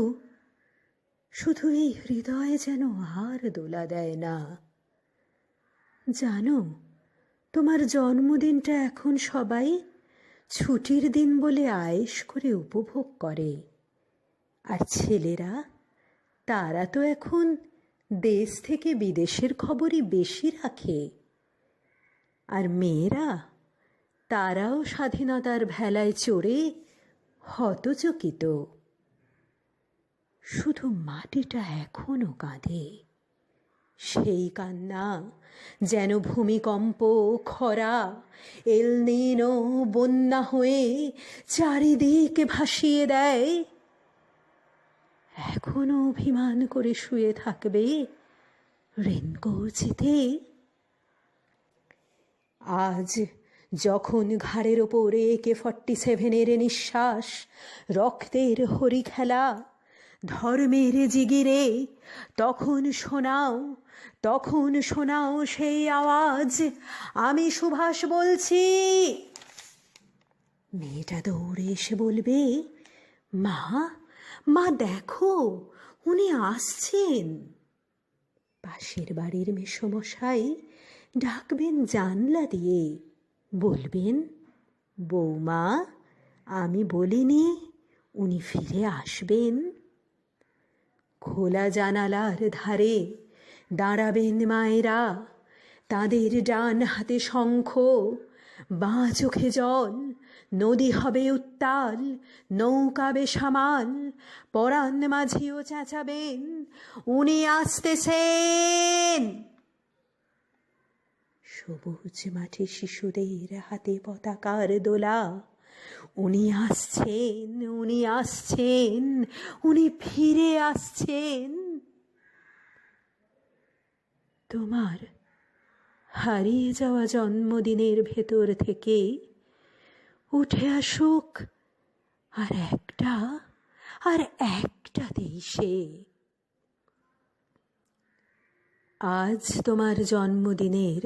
শুধু এই হৃদয় যেন আর দোলা দেয় না। জানো, তোমার জন্মদিনটা এখন সবাই ছুটির দিন বলে আয়েশ করে উপভোগ করে। আর ছেলেরা, তারা তো এখন দেশ থেকে বিদেশের খবরই বেশি রাখে। আর মেয়েরা, তারাও স্বাধীনতার ভেলায় চড়ে হতচকিত। শুধু মাটিটা এখনো কাঁদে, সেই কান্না যেন ভূমিকম্প, খরা, এল নিনো, বন্যা হয়ে চারিদিকে ভাসিয়ে দেয়। এখনো অভিমান করে শুয়ে থাকবে রেনকোচিতে। আজ যখন ঘাড়ের ওপরে AK-47 নিঃশ্বাস, রক্তের হরি খেলা, ধর্মের জিগিরে, তখন শোনাও সেই আওয়াজ, আমি সুভাষ বলছি। মেয়েটা দৌড়ে এসে বলবে, মা, মা দেখো, উনি আসছেন। পাশের বাড়ির মেসোমশাই ডাকবেন জানলা দিয়ে, বলবেন, বৌমা, আমি বলিনি উনি ফিরে আসবেন? খোলা জানালার ধারে দাঁড়াবেন মায়েরা, তাদের ডান হাতে শঙ্খ, বাঁ চোখে জল, নদী হবে উত্তাল, নৌকা বেসামাল, পরাণ মাঝিও চেঁচাবেন, উনি আসতেছেন। সবুজ মাঠে শিশুদের হাতে পতাকার দোলা, উনি আসছেন, উনি আসছেন, উনি ফিরে আসছেন। তোমার হারিয়ে যাওয়া জন্মদিনের ভেতর থেকে উঠে আসুক আর একটা দেশে। আজ তোমার জন্মদিনের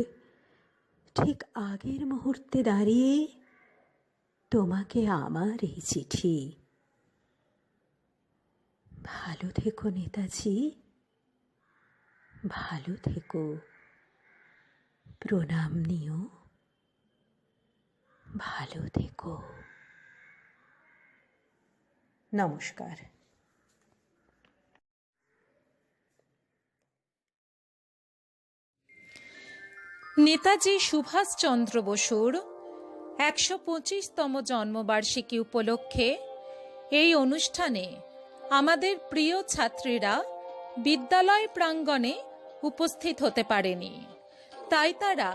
ঠিক আগের মুহূর্তে দাঁড়িয়ে তোমাকে আমার এই চিঠি। ভালো থেকো নেতাজি, ভালো থেকো। প্রণাম নিও, ভালো থেকো। নমস্কার। নেতাজি সুভাষচন্দ্র বসুর 125তম জন্মবার্ষিকী উপলক্ষে এই অনুষ্ঠানে আমাদের প্রিয় ছাত্রীরা বিদ্যালয় প্রাঙ্গণে উপস্থিত হতে পারেনি, তাই তারা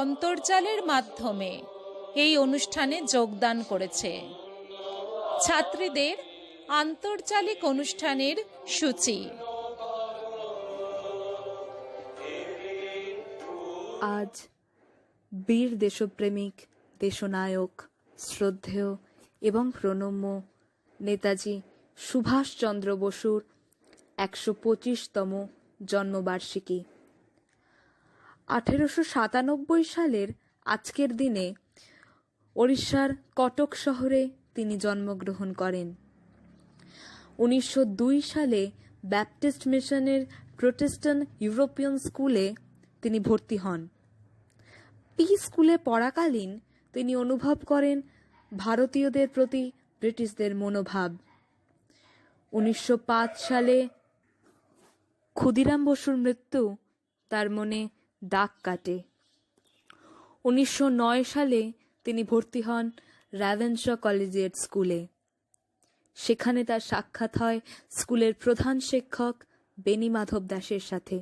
অন্তর্জালের মাধ্যমে এই অনুষ্ঠানে যোগদান করেছে। ছাত্রীদের আন্তর্জালিক অনুষ্ঠানের সূচি। আজ বীর দেশপ্রেমিক, দেশনায়ক, শ্রদ্ধেয় এবং প্রণম্য নেতাজি সুভাষচন্দ্র বসুর 125তম জন্মবার্ষিকী। 1897 সালের আজকের দিনে ওড়িশার কটক শহরে তিনি জন্মগ্রহণ করেন। 1902 সালে ব্যাপটিস্ট মিশনের প্রোটেস্ট্যান্ট ইউরোপিয়ান স্কুলে তিনি ভর্তি হন। পি স্কুলে পড়াকালীন তিনি অনুভব করেন ভারতীয়দের প্রতি ব্রিটিশদের মনোভাব। 1905 সালে ক্ষুদিরাম বসুর মৃত্যু তার মনে দাগ কাটে। 1909 সালে তিনি ভর্তি হন র্যাভেনশা কলেজিয়েট স্কুলে। সেখানে তার সাক্ষাৎ হয় স্কুলের প্রধান শিক্ষক বেনি মাধব দাসের সাথে।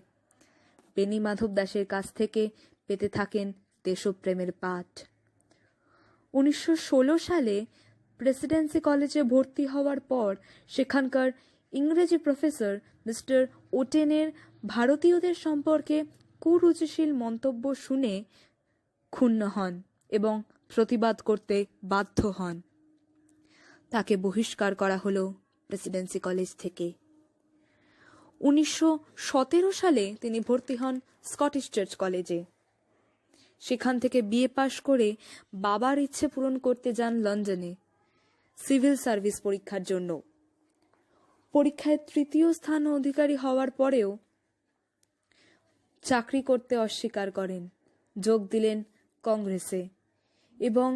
বেনি মাধব দাসের কাছ থেকে পেতে থাকেন দেশপ্রেমের পাঠ। 1916 সালে প্রেসিডেন্সি কলেজে ভর্তি হওয়ার পর সেখানকার ইংরেজি প্রফেসর মিস্টার ওটেনের ভারতীয়দের সম্পর্কে কুরুচিশীল মন্তব্য শুনে ক্ষুণ্ণ হন এবং প্রতিবাদ করতে বাধ্য হন। তাকে বহিষ্কার করা হলো প্রেসিডেন্সি কলেজ থেকে। 1917 সালে তিনি ভর্তি হন স্কটিশ চার্চ কলেজে। সেখান থেকে বিএ পাশ করে বাবার ইচ্ছে পূরণ করতে যান লন্ডনে সিভিল সার্ভিস পরীক্ষার জন্য। পরীক্ষায় তৃতীয় স্থান অধিকারী হওয়ার পরেও চাকরি করতে অস্বীকার করেন, যোগ দিলেন কংগ্রেসে এবং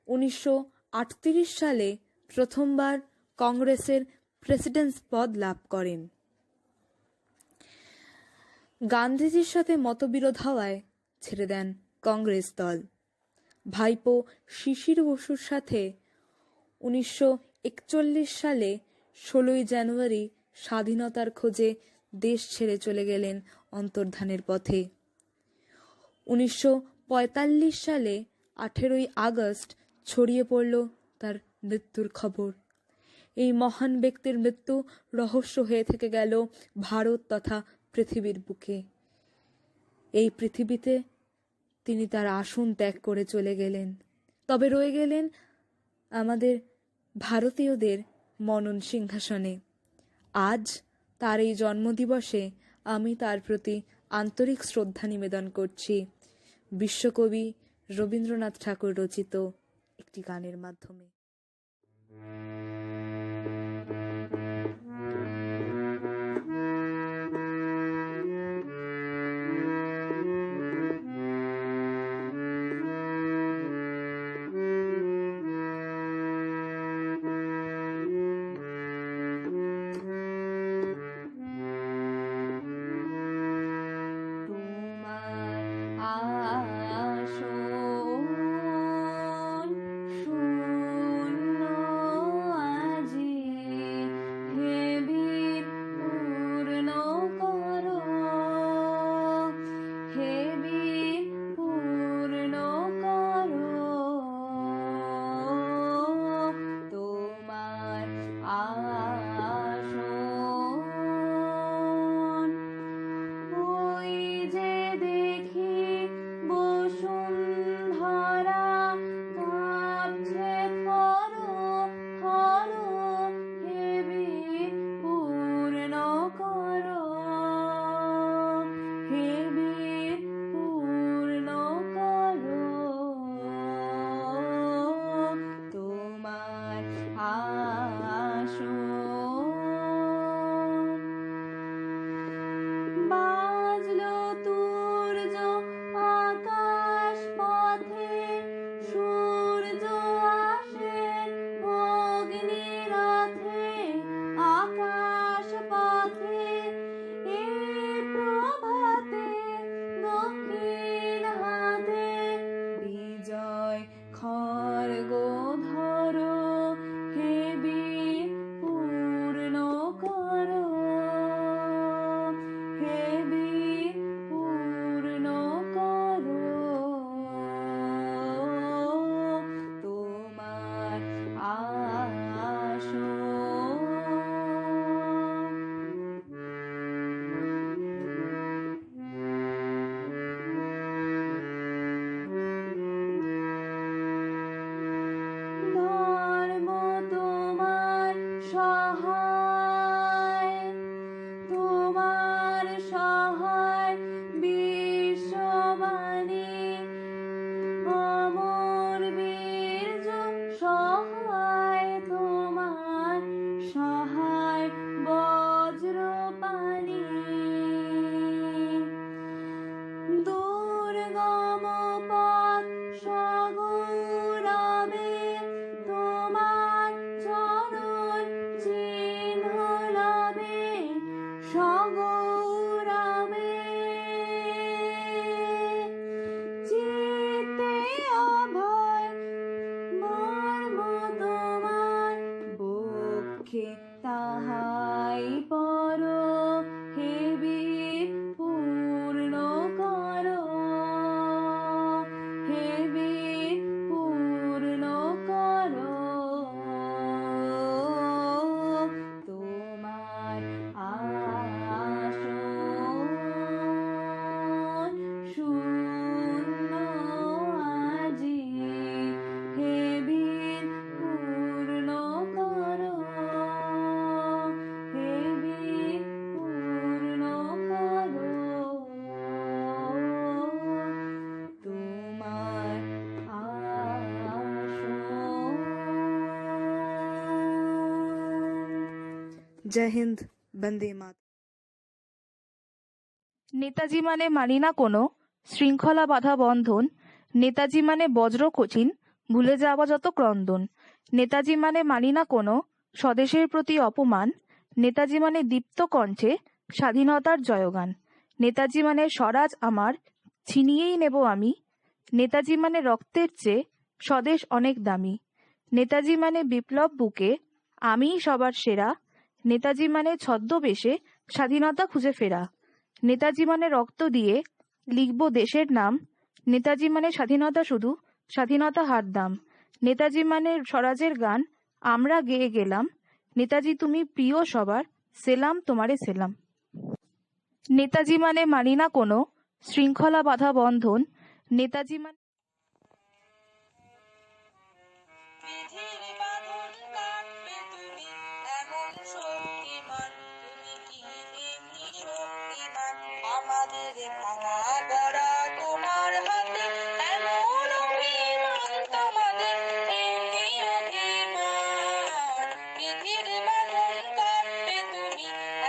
1938 সালে প্রথমবার কংগ্রেসের প্রেসিডেন্ট পদ লাভ করেন। গান্ধীজির সাথে মতবিরোধ হওয়ায় ছেড়ে দেন কংগ্রেস দল। ভাইপো শিশির বসুর সাথে 1941 সালে 16 জানুয়ারি স্বাধীনতার খোঁজে দেশ ছেড়ে চলে গেলেন অন্তর্ধানের পথে। 1945 সালে 18 আগস্ট ছড়িয়ে পড়ল তার মৃত্যুর খবর। এই মহান ব্যক্তির মৃত্যু রহস্য হয়ে থেকে গেল ভারত তথা পৃথিবীর বুকে। এই পৃথিবীতে তিনি তার আসন ত্যাগ করে চলে গেলেন, তবে রয়ে গেলেন আমাদের ভারতীয়দের মনন সিংহাসনে। আজ তার এই জন্মদিবসে আমি তার প্রতি আন্তরিক শ্রদ্ধা নিবেদন করছি বিশ্বকবি রবীন্দ্রনাথ ঠাকুর রচিত একটি গানের মাধ্যমে। শূন্য জয় হিন্দ, বন্দে মাতরম। নেতাজি মানে মানি না কোনো শৃঙ্খলা বাধা বন্ধন, নেতাজি মানে বজ্র কঠিন ভুলে যাওয়া যত ক্রন্দন, নেতাজি মানে মানি না কোনো স্বদেশের প্রতি অপমান, নেতাজি মানে দীপ্ত কণ্ঠে স্বাধীনতার জয়গান, নেতাজি মানে স্বরাজ আমার ছিনিয়েই নেব আমি, নেতাজি মানে রক্তের চেয়ে স্বদেশ অনেক দামি, নেতাজি মানে বিপ্লব বুকে আমিই সবার সেরা, নেতাজি মানে ছদ্মবেশে স্বাধীনতা খুঁজে ফেরা, নেতাজি মানে রক্ত দিয়ে লিখব দেশের নাম, নেতাজি মানে স্বাধীনতা শুধু স্বাধীনতা হার দাম, নেতাজি মানে স্বরাজের গান আমরা গেয়ে গেলাম, নেতাজি তুমি প্রিয় সবার সেলাম তোমারে সেলাম। নেতাজি মানে মানি না কোনো শৃঙ্খলা বাধা বন্ধন, নেতাজি মানে বিধির বাঁধন কাটবে তুমি এমন শক্তিমান, তুমি কি এমনি শক্তিমান, আমাদের ভাঙা গড়া তোমার হাতে এমন অভিমান, তোমাদের এমনি অভিমান। বিধির বাঁধন কাটবে তুমি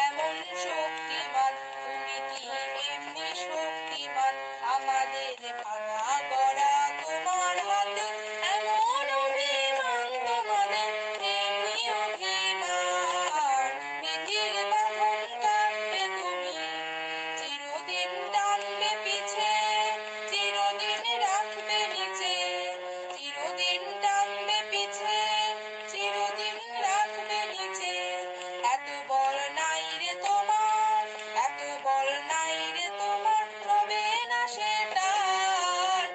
এমন শক্তিমান, তুমি কি এমনি শক্তিমান, আমাদের ভাঙা গড়া তোমার হাতে এমন অভিমান, তোমাদের এমনি অভিমান। বিধির বাঁধন কাটবে তুমি চিরদিন টানবে পিছে, চিরদিন রাখবে নিচে, চিরদিন টানবে পিছে, চিরদিন রাখবে নিচে। এত বল নাই রে তোমার, এত বল নাই রে তোমার, হবে না সেটা।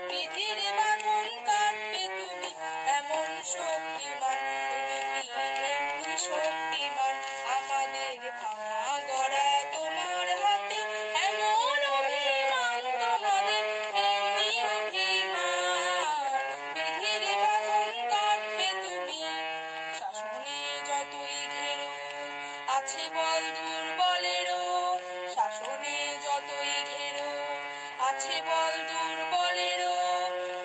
বিধির বাঁধন কাটবে তুমি এমন শক্তিমান, তুমি কি এমনি শক্তিমান, আমাদের ভাঙা গড়া তোমার হাতে এমন অভিমান, তোমাদের এমনি অভিমান। বিধির বাঁধন কাটবে তুমি শাসনে যতই ঘেরো আছে বল দুর্বলেরও, শাসনে যতই ঘেরো আছে বল দুর্বলেরও,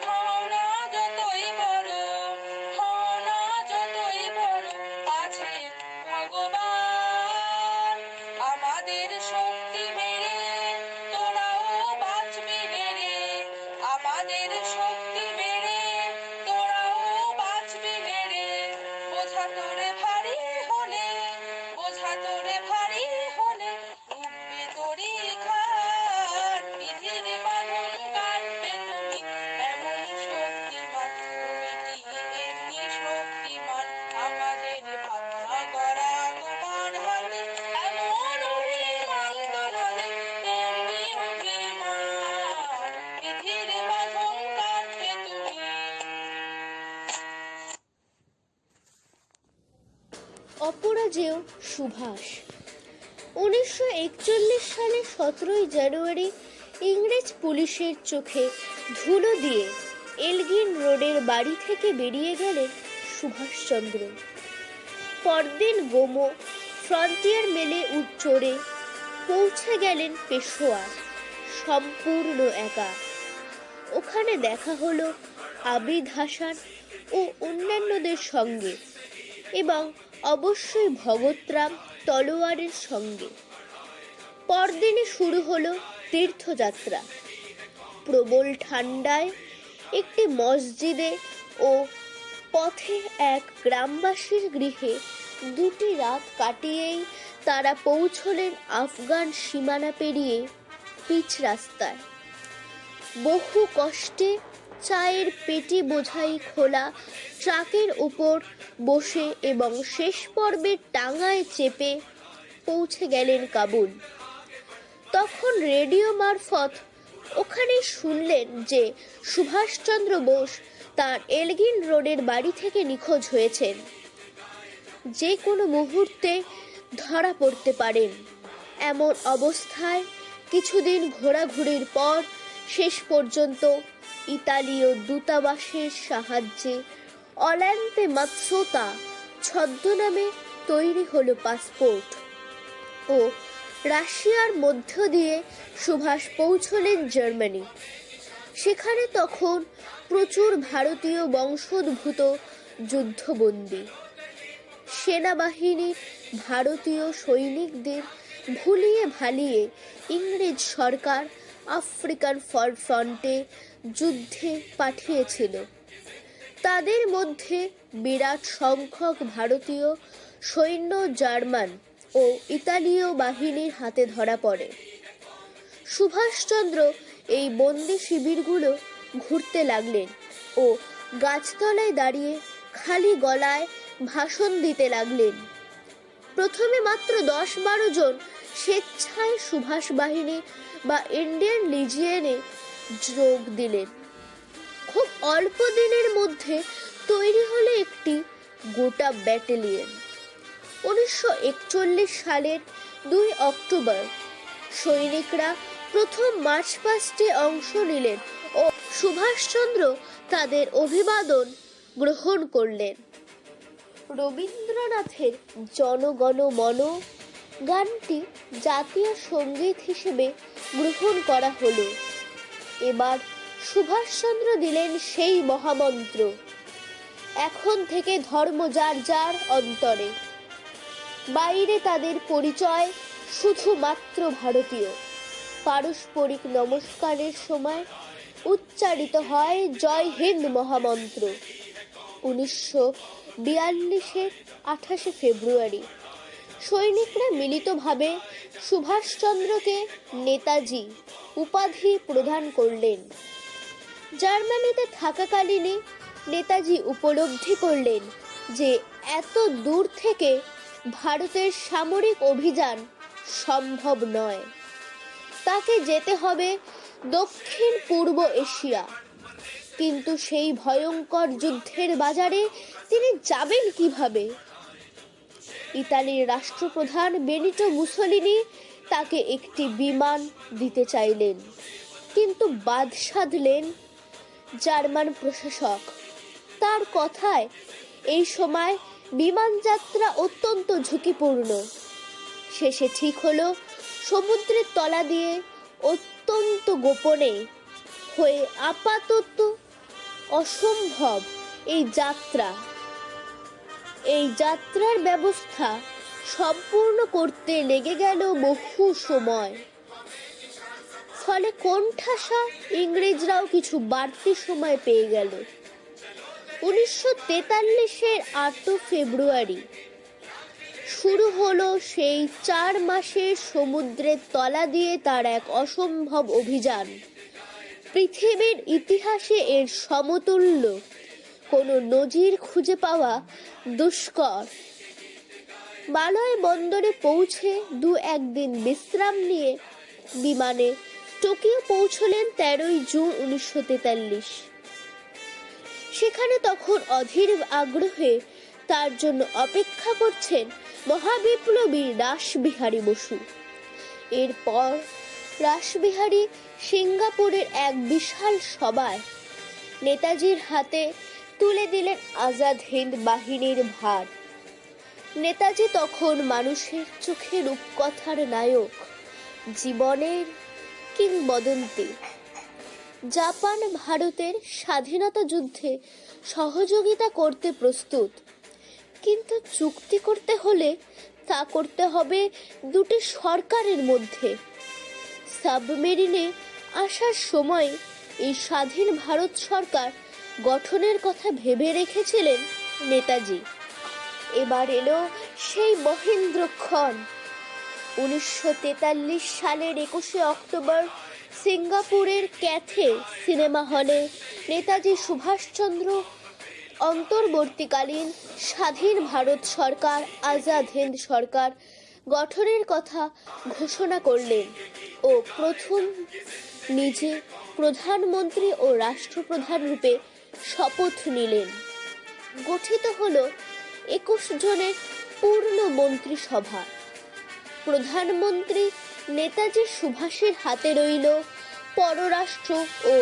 হও না যতই বড়, হও না যতই বড়, আছে ভগবান। আমাদের শক্তি মেরে তোরাও বাঁচবি রে, আমাদের শক্তি মেরে তোরাও বাঁচবি রে। বোঝা তোরে ভারী হলে, বোঝা তোরে ভারী হলে, উঠবে তোরই ঘাট। বিধির বাঁধন কাটবে তুমি এমন শক্তিমান, তুমি কি এমনি শক্তিমান, আমাদের ভাঙা গড়া তোমার হাতে এমন অভিমান, তোমাদের এমনি অভিমান। বিধির বাঁধন কাটবে তুমি। অপরাজেয় সুভাষ 1941 সালে 17 জানুয়ারি ইংরেজ পুলিশের চোখে ধুলো দিয়ে এলগিন রোডের বাড়ি থেকে বেরিয়ে গেলেন সুভাষচন্দ্র। পরদিন গোমো ফ্রন্টিয়ার মেলে চড়ে পৌঁছে গেলেন পেশোয়ার সম্পূর্ণ একা। ওখানে দেখা হলো আবিদ হাসান ও অন্যান্যদের সঙ্গে এবং অবশ্যই ভগতরাম তলোয়ারের সঙ্গে। পরদিনে শুরু হলো তীর্থযাত্রা। প্রবল ঠান্ডায় একটি মসজিদে ও পথে এক গ্রামবাসীর গৃহে 2টি রাত কাটিয়েই তারা পৌঁছলেন আফগান সীমানা পেরিয়ে পিচ রাস্তায়। বহু কষ্টে চায়ের পেটি বোঝাই খোলা ট্রাকের উপর বসে এবং শেষ পর্বে টাঙায় চেপে পৌঁছে গেলেন কাবুল। তখন রেডিও মারফত ওখানে শুনলেন যে সুভাষচন্দ্র বোস তার এলগিন রোডের বাড়ি থেকে নিখোঁজ হয়েছেন, যে কোনো মুহূর্তে ধরা পড়তে পারেন। এমন অবস্থায় কিছুদিন ঘোরাঘুরির পর শেষ পর্যন্ত ইতালীয় দূতাবাসের সাহায্যে অল্যান্তে মাতসোতা ছদ্মনামে তৈরি হলো পাসপোর্ট ও রাশিয়ার মধ্য দিয়ে সুভাষ পৌঁছলেন জার্মানি। সেখানে তখন প্রচুর ভারতীয় বংশোদ্ভূত যুদ্ধবন্দী। সেনাবাহিনীর ভারতীয় সৈনিকদের ভুলিয়ে ভালিয়ে ইংরেজ সরকার আফ্রিকান ফ্রন্টে যুদ্ধে পাঠিয়েছিল। তাদের মধ্যে বিরাট সংখ্যক ভারতীয় সৈন্য জার্মান ও ইতালীয় বাহিনীর হাতে ধরা পড়ে। সুভাষচন্দ্র এই বন্দি শিবিরগুলো ঘুরতে লাগলেন ও গাছতলায় দাঁড়িয়ে খালি গলায় ভাষণ দিতে লাগলেন। প্রথমে মাত্র 10-12 জন স্বেচ্ছায় সুভাষ বাহিনী বা ইন্ডিয়ান লিজিয়নে যোগ দিলেন। খুব অল্প দিনের মধ্যে তৈরি হলো একটি গোটা ব্যাটালিয়ন। 1941 সালের 2 অক্টোবর সৈনিকরা প্রথম মার্চ পাস্টে অংশ নিলেন ও সুভাষচন্দ্র তাদের অভিবাদন গ্রহণ করলেন। রবীন্দ্রনাথের জনগণ মন গানটি জাতীয় সঙ্গীত হিসেবে গ্রহণ করা হলো। এবার সুভাষচন্দ্র দিলেন সেই মহামন্ত্র, এখন থেকে ধর্ম যার যার অন্তরে, বাইরে তাদের পরিচয় শুধুমাত্র ভারতীয়। পারস্পরিক নমস্কারের সময় উচ্চারিত হয় জয় হিন্দ মহামন্ত্র। 1942-এর 28 ফেব্রুয়ারি সৈনিকরা মিলিতভাবে সুভাষচন্দ্রকে নেতাজি উপাধি প্রদান করলেন। জার্মানিতে থাকাকালীনই নেতাজি উপলব্ধি করলেন যে এত দূর থেকে ভারতের সামরিক অভিযান সম্ভব নয়, তাকে যেতে হবে দক্ষিণ পূর্ব এশিয়া। কিন্তু সেই ভয়ঙ্কর যুদ্ধের বাজারে তিনি যাবেন কিভাবে? ইতালির রাষ্ট্রপ্রধান বেনিটো মুসোলিনি তাকে একটি বিমান দিতে চাইলেন, কিন্তু বাদ সাধলেন জার্মান প্রশাসক। তার কথায় এই সময় বিমান যাত্রা অত্যন্ত ঝুঁকিপূর্ণ। শেষে ঠিক হলো সমুদ্রের তলা দিয়ে অত্যন্ত গোপনে হয়ে আপাতত অসম্ভব এই যাত্রার ব্যবস্থা সম্পূর্ণ করতে লেগে গেল বহু সময়। ফলে কোণঠাসা ইংরেজরাও কিছু বাড়তি সময় পেয়ে গেল। 1943-এর 8 ফেব্রুয়ারি শুরু হলো সেই 4 মাসের সমুদ্রের তলা দিয়ে তার এক অসম্ভব অভিযান। পৃথিবীর ইতিহাসে এর সমতুল্য কোনো নজির খুঁজে পাওয়া দুষ্কর। মালয় বন্দরে পৌঁছে 2-1 দিন বিশ্রাম নিয়ে বিমানে টোকিও পৌঁছলেন 13 জুন 1943। সেখানে তখন অধীর আগ্রহে তার জন্য অপেক্ষা করছেন মহাবিপ্লবী রাসবিহারী বসু। এরপর রাসবিহারী সিঙ্গাপুরের এক বিশাল সভায় নেতাজির হাতে তুলে দিলেন আজাদ হিন্দ বাহিনীর ভার। নেতাজি তখন মানুষের চোখে রূপকথার নায়ক, জীবনের কিংবদন্তি। জাপান ভারতের স্বাধীনতা যুদ্ধে সহযোগিতা করতে প্রস্তুত, কিন্তু চুক্তি করতে হলে তা করতে হবে দুটি সরকারের মধ্যে। সাবমেরিনে আসার সময় এই স্বাধীন ভারত সরকার গঠনের কথা ভেবে রেখেছিলেন নেতাজি। এবার এলো সেই মহেন্দ্রক্ষণ। 1943 সালের 21 অক্টোবর সিঙ্গাপুরের ক্যাথে সিনেমা হলে নেতাজি সুভাষচন্দ্র অন্তর্বর্তীকালীন স্বাধীন ভারত সরকার, আজাদ হিন্দ সরকার গঠনের কথা ঘোষণা করলেন ও প্রথম নিজে প্রধানমন্ত্রী ও রাষ্ট্রপ্রধান রূপে শপথ নিলেন। গঠিত হলো 21 জনের পূর্ণ মন্ত্রিসভা। প্রধানমন্ত্রী নেতাজি সুভাষের হাতে রইল পররাষ্ট্র ও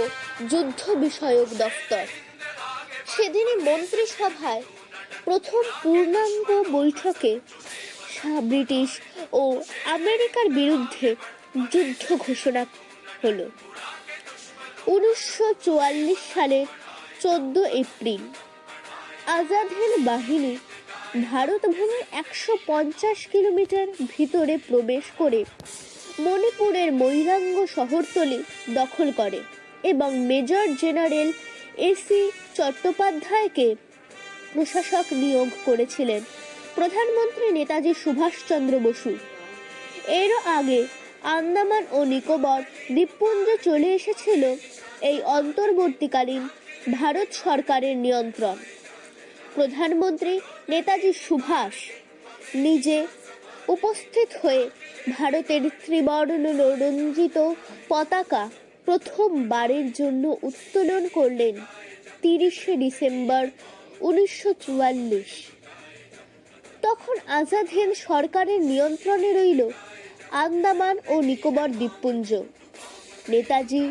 যুদ্ধ বিষয়ক দফতর। সেদিনই মন্ত্রিসভায় প্রথম পূর্ণাঙ্গ বৈঠকে ব্রিটিশ ও আমেরিকার বিরুদ্ধে যুদ্ধ ঘোষণা হলো। 1944 সালের 14 এপ্রিল আজাদ হিন্দ বাহিনী ভারত ভূমির 150 কিলোমিটার ভিতরে প্রবেশ করে মণিপুরের মৈরাঙ্গ শহরতলি দখল করে এবং মেজর জেনারেল এসি চট্টোপাধ্যায়কে প্রশাসক নিয়োগ করেছিলেন প্রধানমন্ত্রী নেতাজি সুভাষচন্দ্র বসু। এরও আগে আন্দামান ও নিকোবর দ্বীপপুঞ্জে চলে এসেছিল এই অন্তর্বর্তীকালীন ভারত সরকারের নিয়ন্ত্রণ। প্রধানমন্ত্রী নেতাজি সুভাষ নিজে উপস্থিত হয়ে ভারতের ত্রিবর্ণ রঞ্জিত পতাকা প্রথমবারের জন্য উত্তোলন করলেন 30শে ডিসেম্বর 1944। তখন আজাদ হিন্দ সরকারের নিয়ন্ত্রণে রইল আন্দামান ও নিকোবর দ্বীপপুঞ্জ। নেতাজি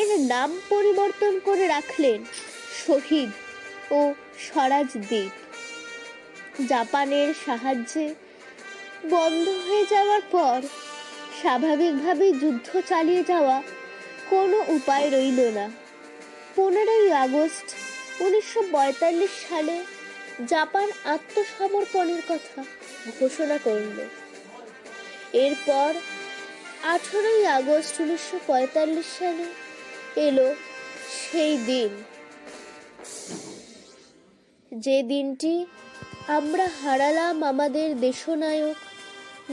এর নাম পরিবর্তন করে রাখলেন শহীদ ও স্বরাজ দ্বীপ। জাপানের সাহায্যে বন্ধ হয়ে যাওয়ার পর স্বাভাবিকভাবেই যুদ্ধ চালিয়ে যাওয়া কোনো উপায় রইল না। 15ই আগস্ট 1945 সালে জাপান আত্মসমর্পণের কথা ঘোষণা করল। এরপর 18ই আগস্ট 1945 সালে এলো সেই দিন, যে দিনটি আমরা হারালাম আমাদের দেশনায়ক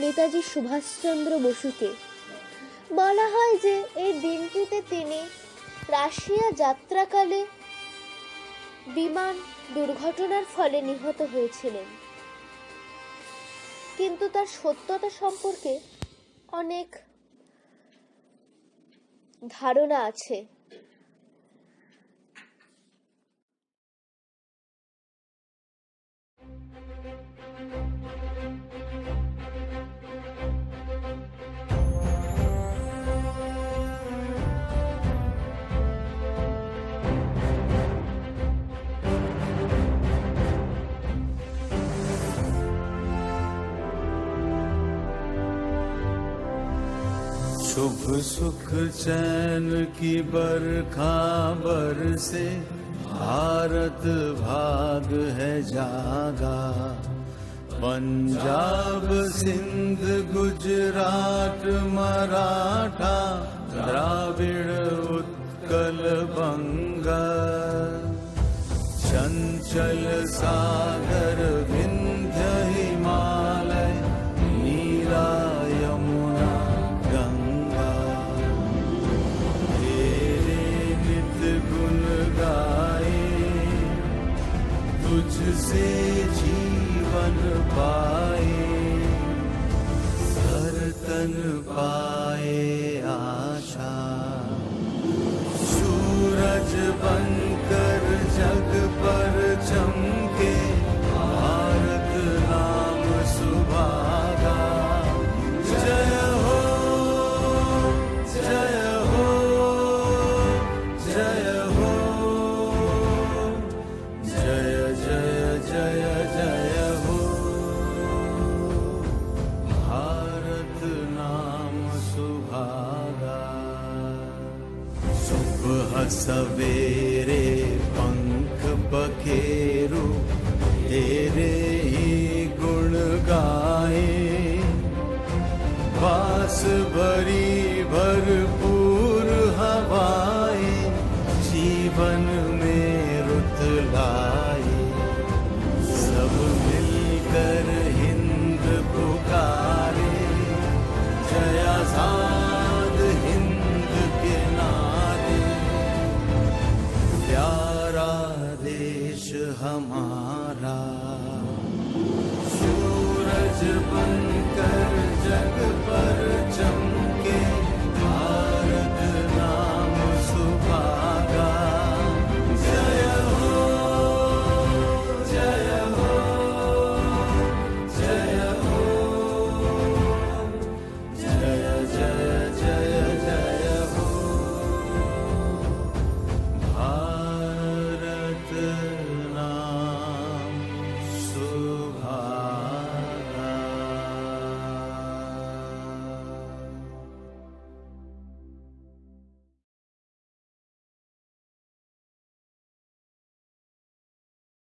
নেতাজি সুভাষচন্দ্র বসুকে। বলা হয় যে এই দিনটিতে তিনি রাশিয়া যাত্রাকালে বিমান দুর্ঘটনার ফলে নিহত হয়েছিলেন, কিন্তু তার সত্যতা সম্পর্কে অনেক ধারণা আছে। शुभ सुख चैन की बरखा बरसे, भारत भाग है जागा। पंजाब सिंध गुजरात मराठा, द्राविड़ उत्कल बंगा। चंचल सागर विंध्य हिमालय, नीला यमुना गंगा। तेरे नित गुण गाए, तुझसे जीवन पाए। हर तन पाए आशा, सूरज बनकर जग पर चमके। भारत नाम सुभागा, जय हो जय हो जय हो। जय जय जय जय हो, भारत नाम सुभागा। सुबह सवेरे पंख पखेरु, तेरे ही गुण गाए। बास भरी भरपूर हवाएं, जीवन में रुत लाए। सब मिलकर हिंद पुकारे, जय आजाद हिंद के नारे। प्यारा देश हमारा,